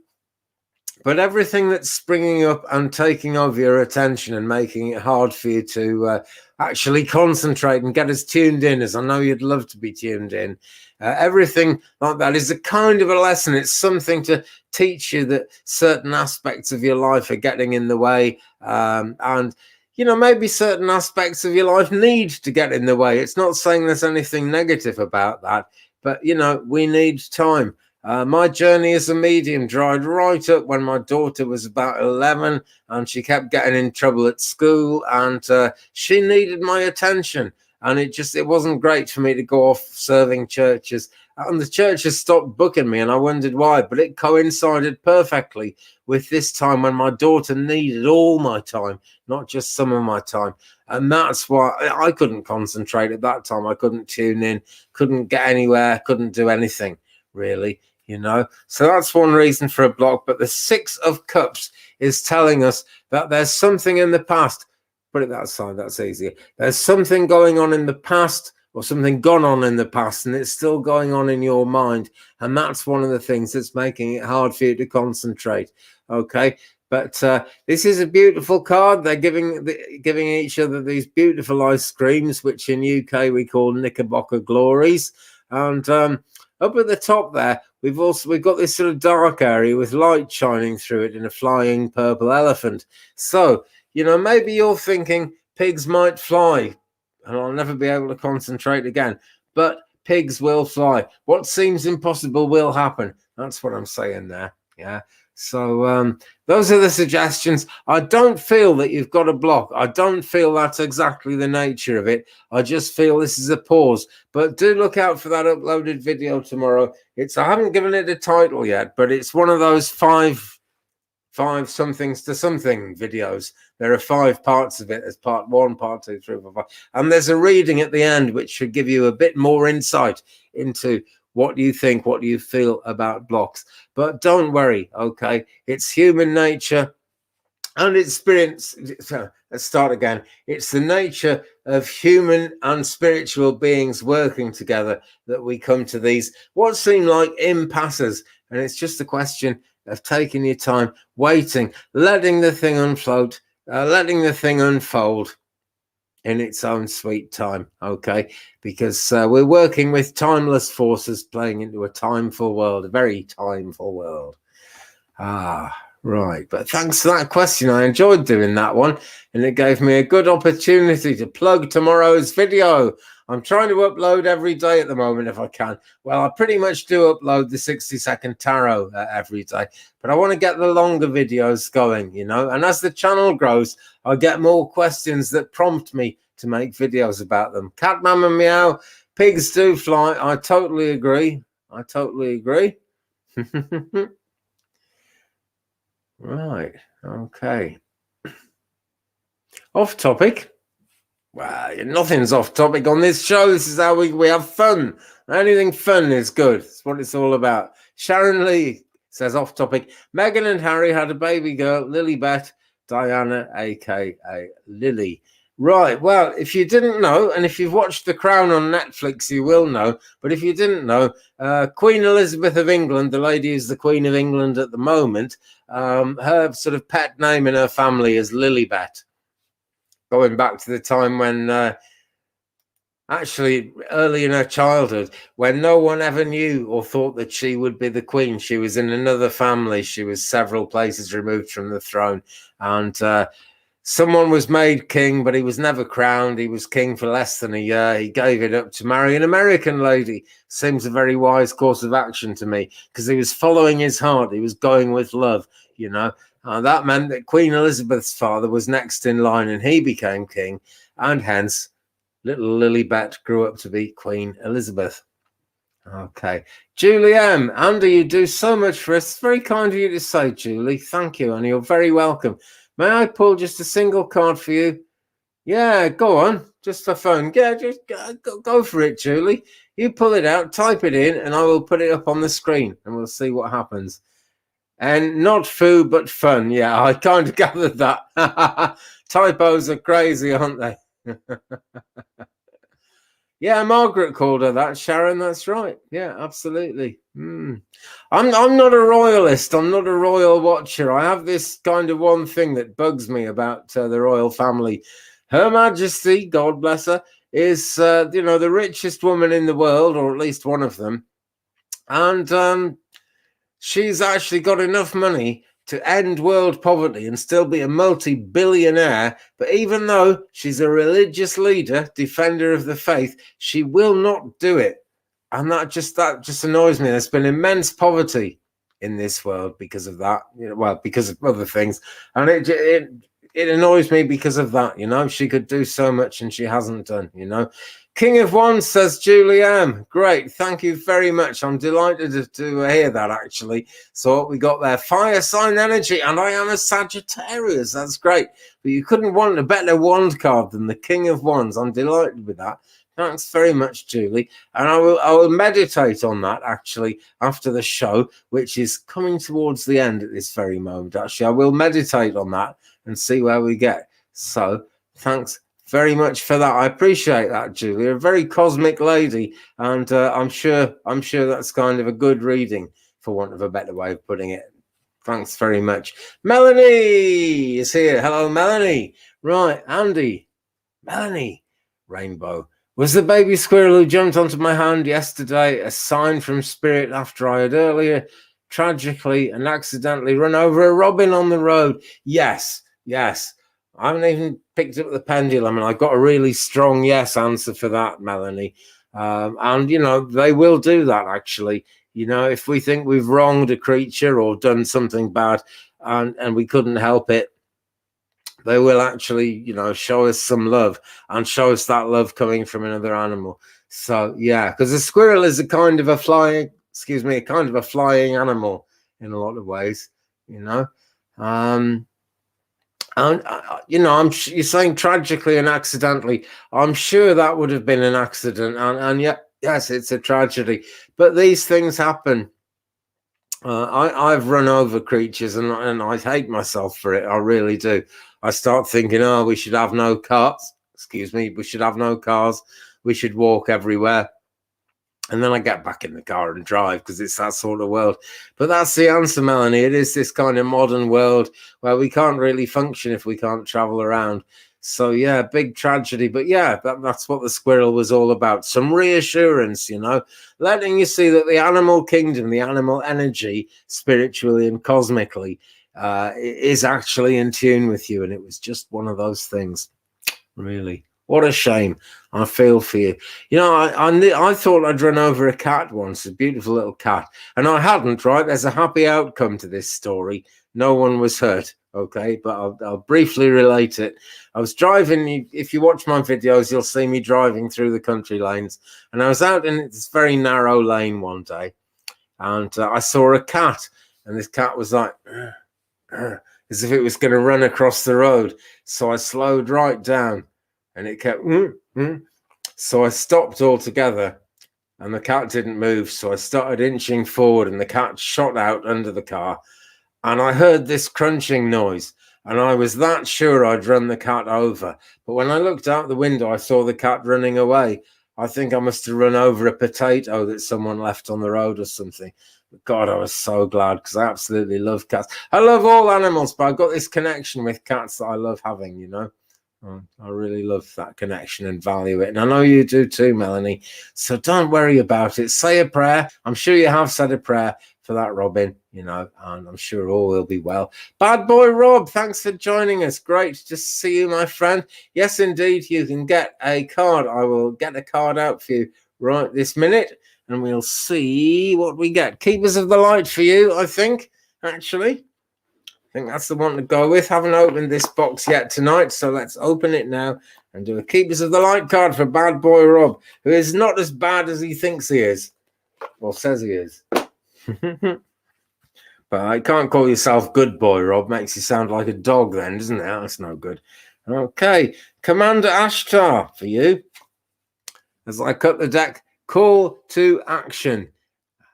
But everything that's springing up and taking over your attention and making it hard for you to actually concentrate and get as tuned in as I know you'd love to be tuned in, everything like that is a kind of a lesson. It's something to teach you that certain aspects of your life are getting in the way, and you know, maybe certain aspects of your life need to get in the way. It's not saying there's anything negative about that, but you know, we need time. My journey as a medium dried right up when my daughter was about 11 and she kept getting in trouble at school, and she needed my attention, and it wasn't great for me to go off serving churches, and the churches stopped booking me, and I wondered why, but it coincided perfectly with this time when my daughter needed all my time, not just some of my time. And that's why I couldn't concentrate at that time. I couldn't tune in, couldn't get anywhere, couldn't do anything really. You know, so that's one reason for a block. But the Six of Cups is telling us that there's something in the past. Put it that side, that's easier. There's something going on in the past, or something gone on in the past, and it's still going on in your mind. And that's one of the things that's making it hard for you to concentrate. Okay. But this is a beautiful card. They're giving each other these beautiful ice creams, which in UK we call Knickerbocker Glories. And up at the top there, we've got this sort of dark area with light shining through it in a flying purple elephant. So, you know, maybe you're thinking pigs might fly and I'll never be able to concentrate again. But pigs will fly. What seems impossible will happen. That's what I'm saying there. Yeah. So those are the suggestions. I don't feel that you've got a block. I don't feel that's exactly the nature of it. I just feel this is a pause. But do look out for that uploaded video tomorrow. I haven't given it a title yet, but it's one of those five somethings to something videos. There are 5 parts of it. There's part 1, part 2, 3, 4, 5. And there's a reading at the end, which should give you a bit more insight into what do you think, what do you feel about blocks. But don't worry, okay? It's human nature and experience. Let's start again. It's the nature of human and spiritual beings working together that we come to these, what seem like impasses. And it's just a question of taking your time, waiting, letting the thing unfold, in its own sweet time, okay? Because we're working with timeless forces playing into a timeful world, a very timeful world. Right. But thanks for that question. I enjoyed doing that one, and it gave me a good opportunity to plug tomorrow's video. I'm trying to upload every day at the moment if I can. Well, I pretty much do upload the 60-second tarot every day, but I want to get the longer videos going, you know, and as the channel grows, I get more questions that prompt me to make videos about them. Cat Mama Meow, pigs do fly. I totally agree. I totally agree. Right. Okay. Off topic. Well, nothing's off topic on this show. This is how we have fun. Anything fun is good. It's what it's all about. Sharon Lee says off topic. Meghan and Harry had a baby girl, Lilibet Diana, aka Lily. Right. Well, if you didn't know, and if you've watched The Crown on Netflix, you will know. But if you didn't know, Queen Elizabeth of England, the lady who's the Queen of England at the moment, her sort of pet name in her family is Lilibet. Going back to the time when, actually early in her childhood, when no one ever knew or thought that she would be the queen. She was in another family. She was several places removed from the throne. And someone was made king, but he was never crowned. He was king for less than a year. He gave it up to marry an American lady. Seems a very wise course of action to me, because he was following his heart. He was going with love, you know. That meant that Queen Elizabeth's father was next in line and he became king, and hence little Lilibet grew up to be Queen Elizabeth. Okay. Julie M. Andy, you do so much for us. It's very kind of you to say, Julie. Thank you, and you're very welcome. May I pull just a single card for you? Yeah, go on. Just for fun. Yeah, just go for it, Julie. You pull it out, type it in, and I will put it up on the screen, and we'll see what happens. And not foo, but fun. Yeah, I kind of gathered that. Typos are crazy, aren't they? Yeah, Margaret called her that, Sharon. That's right. Yeah, absolutely. I'm not a royalist. I'm not a royal watcher. I have this kind of one thing that bugs me about the royal family. Her Majesty, God bless her, is the richest woman in the world, or at least one of them, and she's actually got enough money to end world poverty and still be a multi-billionaire. But even though she's a religious leader, defender of the faith, she will not do it. And that just annoys me. There's been immense poverty in this world because of that, because of other things. And it annoys me because of that. She could do so much and she hasn't done. King of Wands, says Julie M. Great, thank you very much. I'm delighted to hear that, actually. So what we got there, fire sign energy, and I am a Sagittarius. That's great. But you couldn't want a better wand card than the King of Wands. I'm delighted with that. Thanks very much, Julie. And I will meditate on that, actually, after the show, which is coming towards the end at this very moment. Actually, I will meditate on that and see where we get. So thanks very much for that. I appreciate that, Julie. A very cosmic lady, and I'm sure that's kind of a good reading, for want of a better way of putting it. Thanks very much. Melanie is here. Hello, Melanie. Right, Andy, Melanie, Rainbow. Was the baby squirrel who jumped onto my hand yesterday a sign from spirit after I had earlier tragically and accidentally run over a robin on the road? Yes. I haven't even picked up the pendulum, and I got a really strong yes answer for that, Melanie. And they will do that, actually. If we think we've wronged a creature or done something bad and we couldn't help it, they will actually, show us some love and show us that love coming from another animal. So yeah, because a squirrel is a kind of a flying animal in a lot of ways, And you're saying tragically and accidentally. I'm sure that would have been an accident, and yes, it's a tragedy. But these things happen. I've run over creatures, and I hate myself for it. I really do. I start thinking, we should have no cars. We should have no cars. We should walk everywhere. And then I get back in the car and drive, because it's that sort of world. But that's the answer, Melanie. It is this kind of modern world where we can't really function if we can't travel around. So yeah, big tragedy. But yeah, that's what the squirrel was all about. Some reassurance, letting you see that the animal kingdom, the animal energy, spiritually and cosmically, is actually in tune with you. And it was just one of those things, really. What a shame. I feel for you. I thought I'd run over a cat once, a beautiful little cat, and I hadn't, right? There's a happy outcome to this story. No one was hurt, okay? But I'll briefly relate it. I was driving. If you watch my videos, you'll see me driving through the country lanes, and I was out in this very narrow lane one day, and I saw a cat, and this cat was like, as if it was going to run across the road. So I slowed right down. And it kept, So I stopped altogether, and the cat didn't move. So I started inching forward, and the cat shot out under the car. And I heard this crunching noise, and I was that sure I'd run the cat over. But when I looked out the window, I saw the cat running away. I think I must have run over a potato that someone left on the road or something. But God, I was so glad, because I absolutely love cats. I love all animals, but I've got this connection with cats that I love having, I really love that connection and value it. And I know you do too, Melanie. So don't worry about it. Say a prayer. I'm sure you have said a prayer for that robin, and I'm sure all will be well. Bad boy Rob, thanks for joining us. Great to see you, my friend. Yes, indeed, you can get a card. I will get a card out for you right this minute, and we'll see what we get. Keepers of the Light for you, I think, actually. I think that's the one to go with. Haven't opened this box yet tonight, so let's open it now and do a Keepers of the Light card for Bad Boy Rob, who is not as bad as he thinks he is, or says he is. But I can't call yourself Good Boy Rob. Makes you sound like a dog then, doesn't it? That's no good. Okay, Commander Ashtar for you. As I cut the deck, call to action.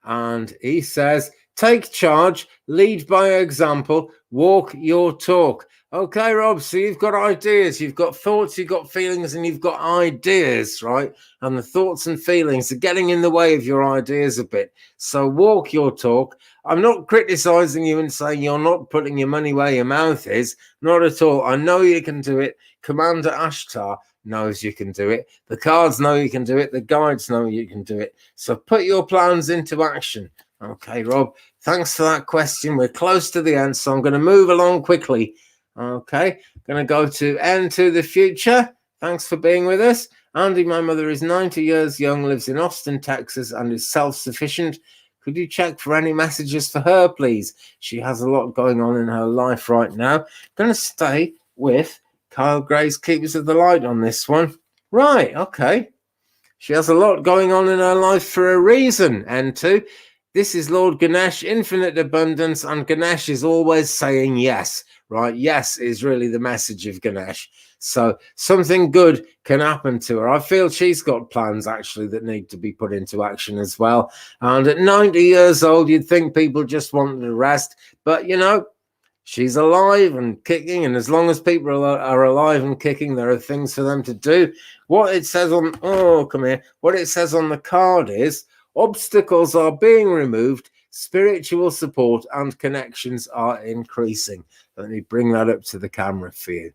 And he says, Take charge, lead by example, walk your talk. Okay, Rob, so you've got ideas, you've got thoughts, you've got feelings, and you've got ideas, right? And the thoughts and feelings are getting in the way of your ideas a bit. So walk your talk. I'm not criticizing you and saying you're not putting your money where your mouth is. Not at all. I know you can do it. Commander Ashtar knows you can do it. The cards know you can do it. The guides know you can do it. So put your plans into action. Okay, Rob, thanks for that question. We're close to the end, so I'm going to move along quickly. Okay, going to go to N to the future. Thanks for being with us. Andy, my mother is 90 years young, lives in Austin, Texas, and is self-sufficient. Could you check for any messages for her, please? She has a lot going on in her life right now. Going to stay with Kyle Gray's Keepers of the Light on this one. Right, okay. She has a lot going on in her life for a reason, N2. This is Lord Ganesh, infinite abundance, and Ganesh is always saying yes, right? Yes is really the message of Ganesh. So something good can happen to her. I feel she's got plans, actually, that need to be put into action as well. And at 90 years old, you'd think people just want to rest. But, you know, she's alive and kicking, and as long as people are alive and kicking, there are things for them to do. What it says on, what it says on the card is, obstacles are being removed, spiritual support and connections are increasing. Let me bring that up to the camera for you.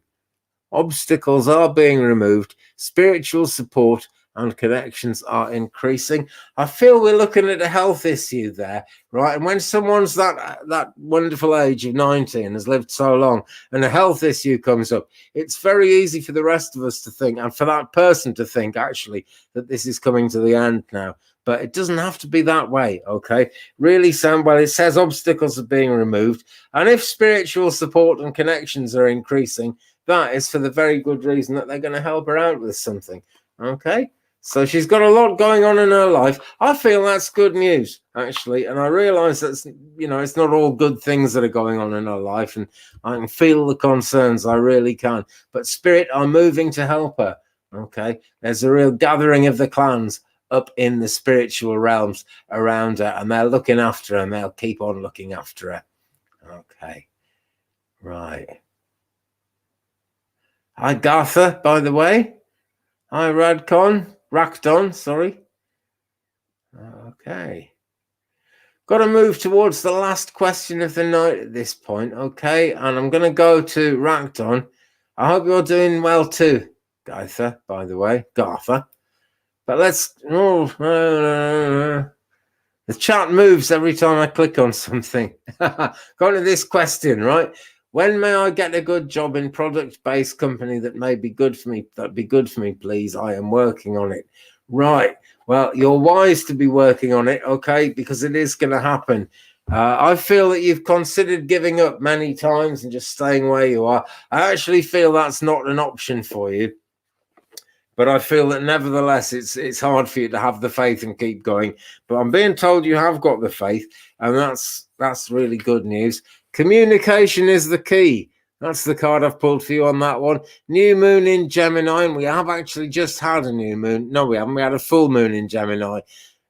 Obstacles are being removed, spiritual support and connections are increasing. I feel we're looking at a health issue there, right? And when someone's that wonderful age of 90 and has lived so long and a health issue comes up, it's very easy for the rest of us to think, and for that person to think, actually, that this is coming to the end now. But it doesn't have to be that way, okay? Really sound well. It says obstacles are being removed. And if spiritual support and connections are increasing, that is for the very good reason that they're going to help her out with something, okay? So she's got a lot going on in her life. I feel that's good news, actually. And I realize that's, you know, it's not all good things that are going on in her life. And I can feel the concerns. I really can. But Spirit are moving to help her, okay? There's a real gathering of the clans up in the spiritual realms around her, and they're looking after her, and they'll keep on looking after her. Okay. Right. Hi, Gartha, by the way. Hi, Rakdon, sorry. Okay. Got to move towards the last question of the night at this point, okay? And I'm going to go to Rakdon. I hope you're doing well too, Gartha, by the way. Gartha. But let's... the chat moves every time I click on something. Go to this question, right? When may I get a good job in product-based company that may be good for me? That'd be good for me, please. I am working on it. Right. Well, you're wise to be working on it, okay? Because it is going to happen. I feel that you've considered giving up many times and just staying where you are. I actually feel that's not an option for you. But I feel that nevertheless, it's hard for you to have the faith and keep going. But I'm being told you have got the faith, and that's really good news. Communication is the key. That's the card I've pulled for you on that one. New moon in Gemini, and we have actually just had a new moon. No, we haven't. We had a full moon in Gemini.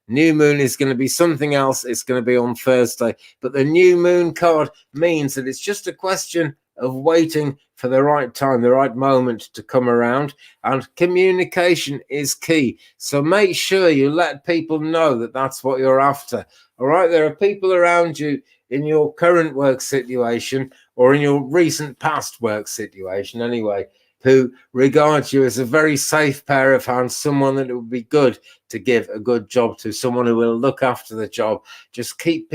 New moon is going to be something else. It's going to be on Thursday. But the new moon card means that it's just a question of waiting for the right time, the right moment to come around. And communication is key. So make sure you let people know that that's what you're after. All right. There are people around you in your current work situation or in your recent past work situation anyway, who regard you as a very safe pair of hands, someone that it would be good to give a good job to, someone who will look after the job. Just keep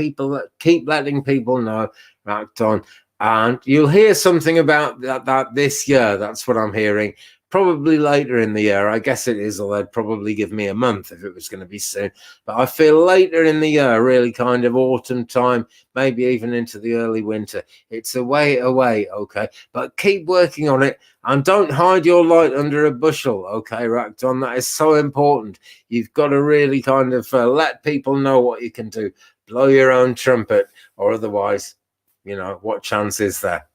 letting people know, Rakdon. And you'll hear something about that this year. That's what I'm hearing. Probably later in the year. I guess it is, although they'd probably give me a month if it was going to be soon. But I feel later in the year, really kind of autumn time, maybe even into the early winter. It's a way away, okay? But keep working on it and don't hide your light under a bushel, okay, Rakdon? That is so important. You've got to really kind of let people know what you can do. Blow your own trumpet, or otherwise, you know, what chance is there?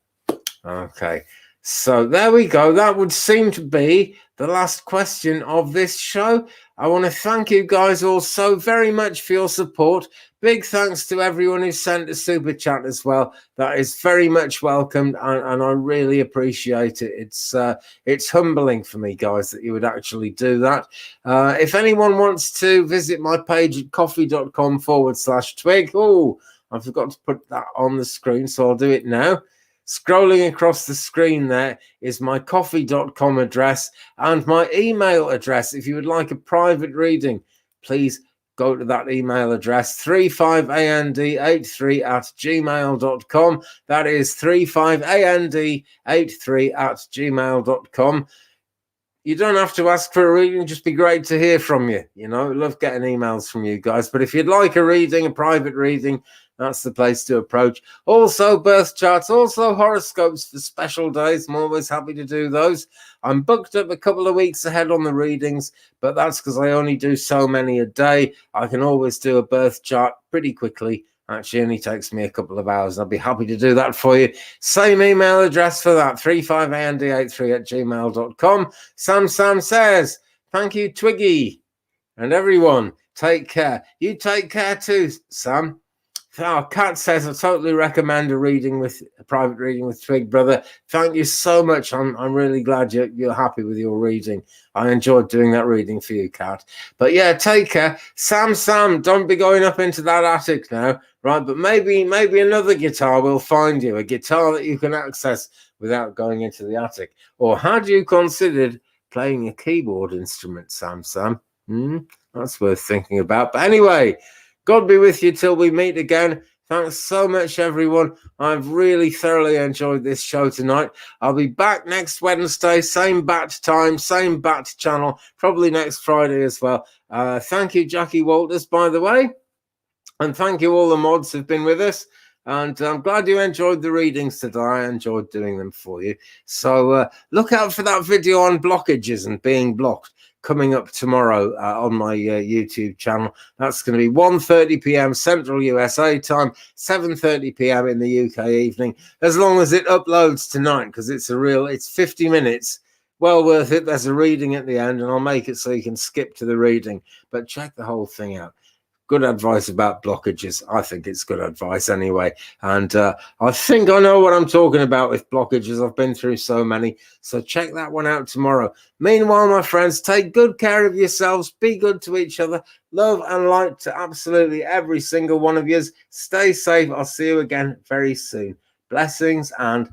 Okay. So there we go. That would seem to be the last question of this show. I want to thank you guys all so very much for your support. Big thanks to everyone who sent a super chat as well. That is very much welcomed, and I really appreciate it. It's humbling for me, guys, that you would actually do that. If anyone wants to visit my page at ko-fi.com/twig. Oh, I forgot to put that on the screen, so I'll do it now. Scrolling across the screen there is my ko-fi.com address and my email address. If you would like a private reading, please go to that email address, 35and83@gmail.com. That is 35and83@gmail.com. You don't have to ask for a reading, it'd just be great to hear from you. You know, I love getting emails from you guys. But if you'd like a reading, a private reading, that's the place to approach. Also, birth charts, also horoscopes for special days. I'm always happy to do those. I'm booked up a couple of weeks ahead on the readings, but that's because I only do so many a day. I can always do a birth chart pretty quickly. Actually, only takes me a couple of hours. I'll be happy to do that for you. Same email address for that, 35and83@gmail.com. Sam says, thank you, Twiggy. And everyone, take care. You take care too, Sam. Kat says, I totally recommend a private reading with Twig, brother. Thank you so much. I'm really glad you're happy with your reading. I enjoyed doing that reading for you, Kat. But yeah, take care. Sam, don't be going up into that attic now, right? But maybe another guitar will find you, a guitar that you can access without going into the attic. Or had you considered playing a keyboard instrument, Sam? That's worth thinking about. But anyway, God be with you till we meet again. Thanks so much, everyone. I've really thoroughly enjoyed this show tonight. I'll be back next Wednesday, same bat time, same bat channel, probably next Friday as well. Thank you, Jackie Walters, by the way. And thank you all the mods who've been with us. And I'm glad you enjoyed the readings today. I enjoyed doing them for you. So look out for that video on blockages and being blocked coming up tomorrow on my YouTube channel. That's going to be 1:30 p.m. Central USA time, 7:30 p.m. in the UK evening, as long as it uploads tonight, because it's 50 minutes. Well worth it. There's a reading at the end, and I'll make it so you can skip to the reading, but check the whole thing out. Good advice about blockages. I think it's good advice anyway. And I think I know what I'm talking about with blockages. I've been through so many. So check that one out tomorrow. Meanwhile, my friends, take good care of yourselves. Be good to each other. Love and light to absolutely every single one of you. Stay safe. I'll see you again very soon. Blessings and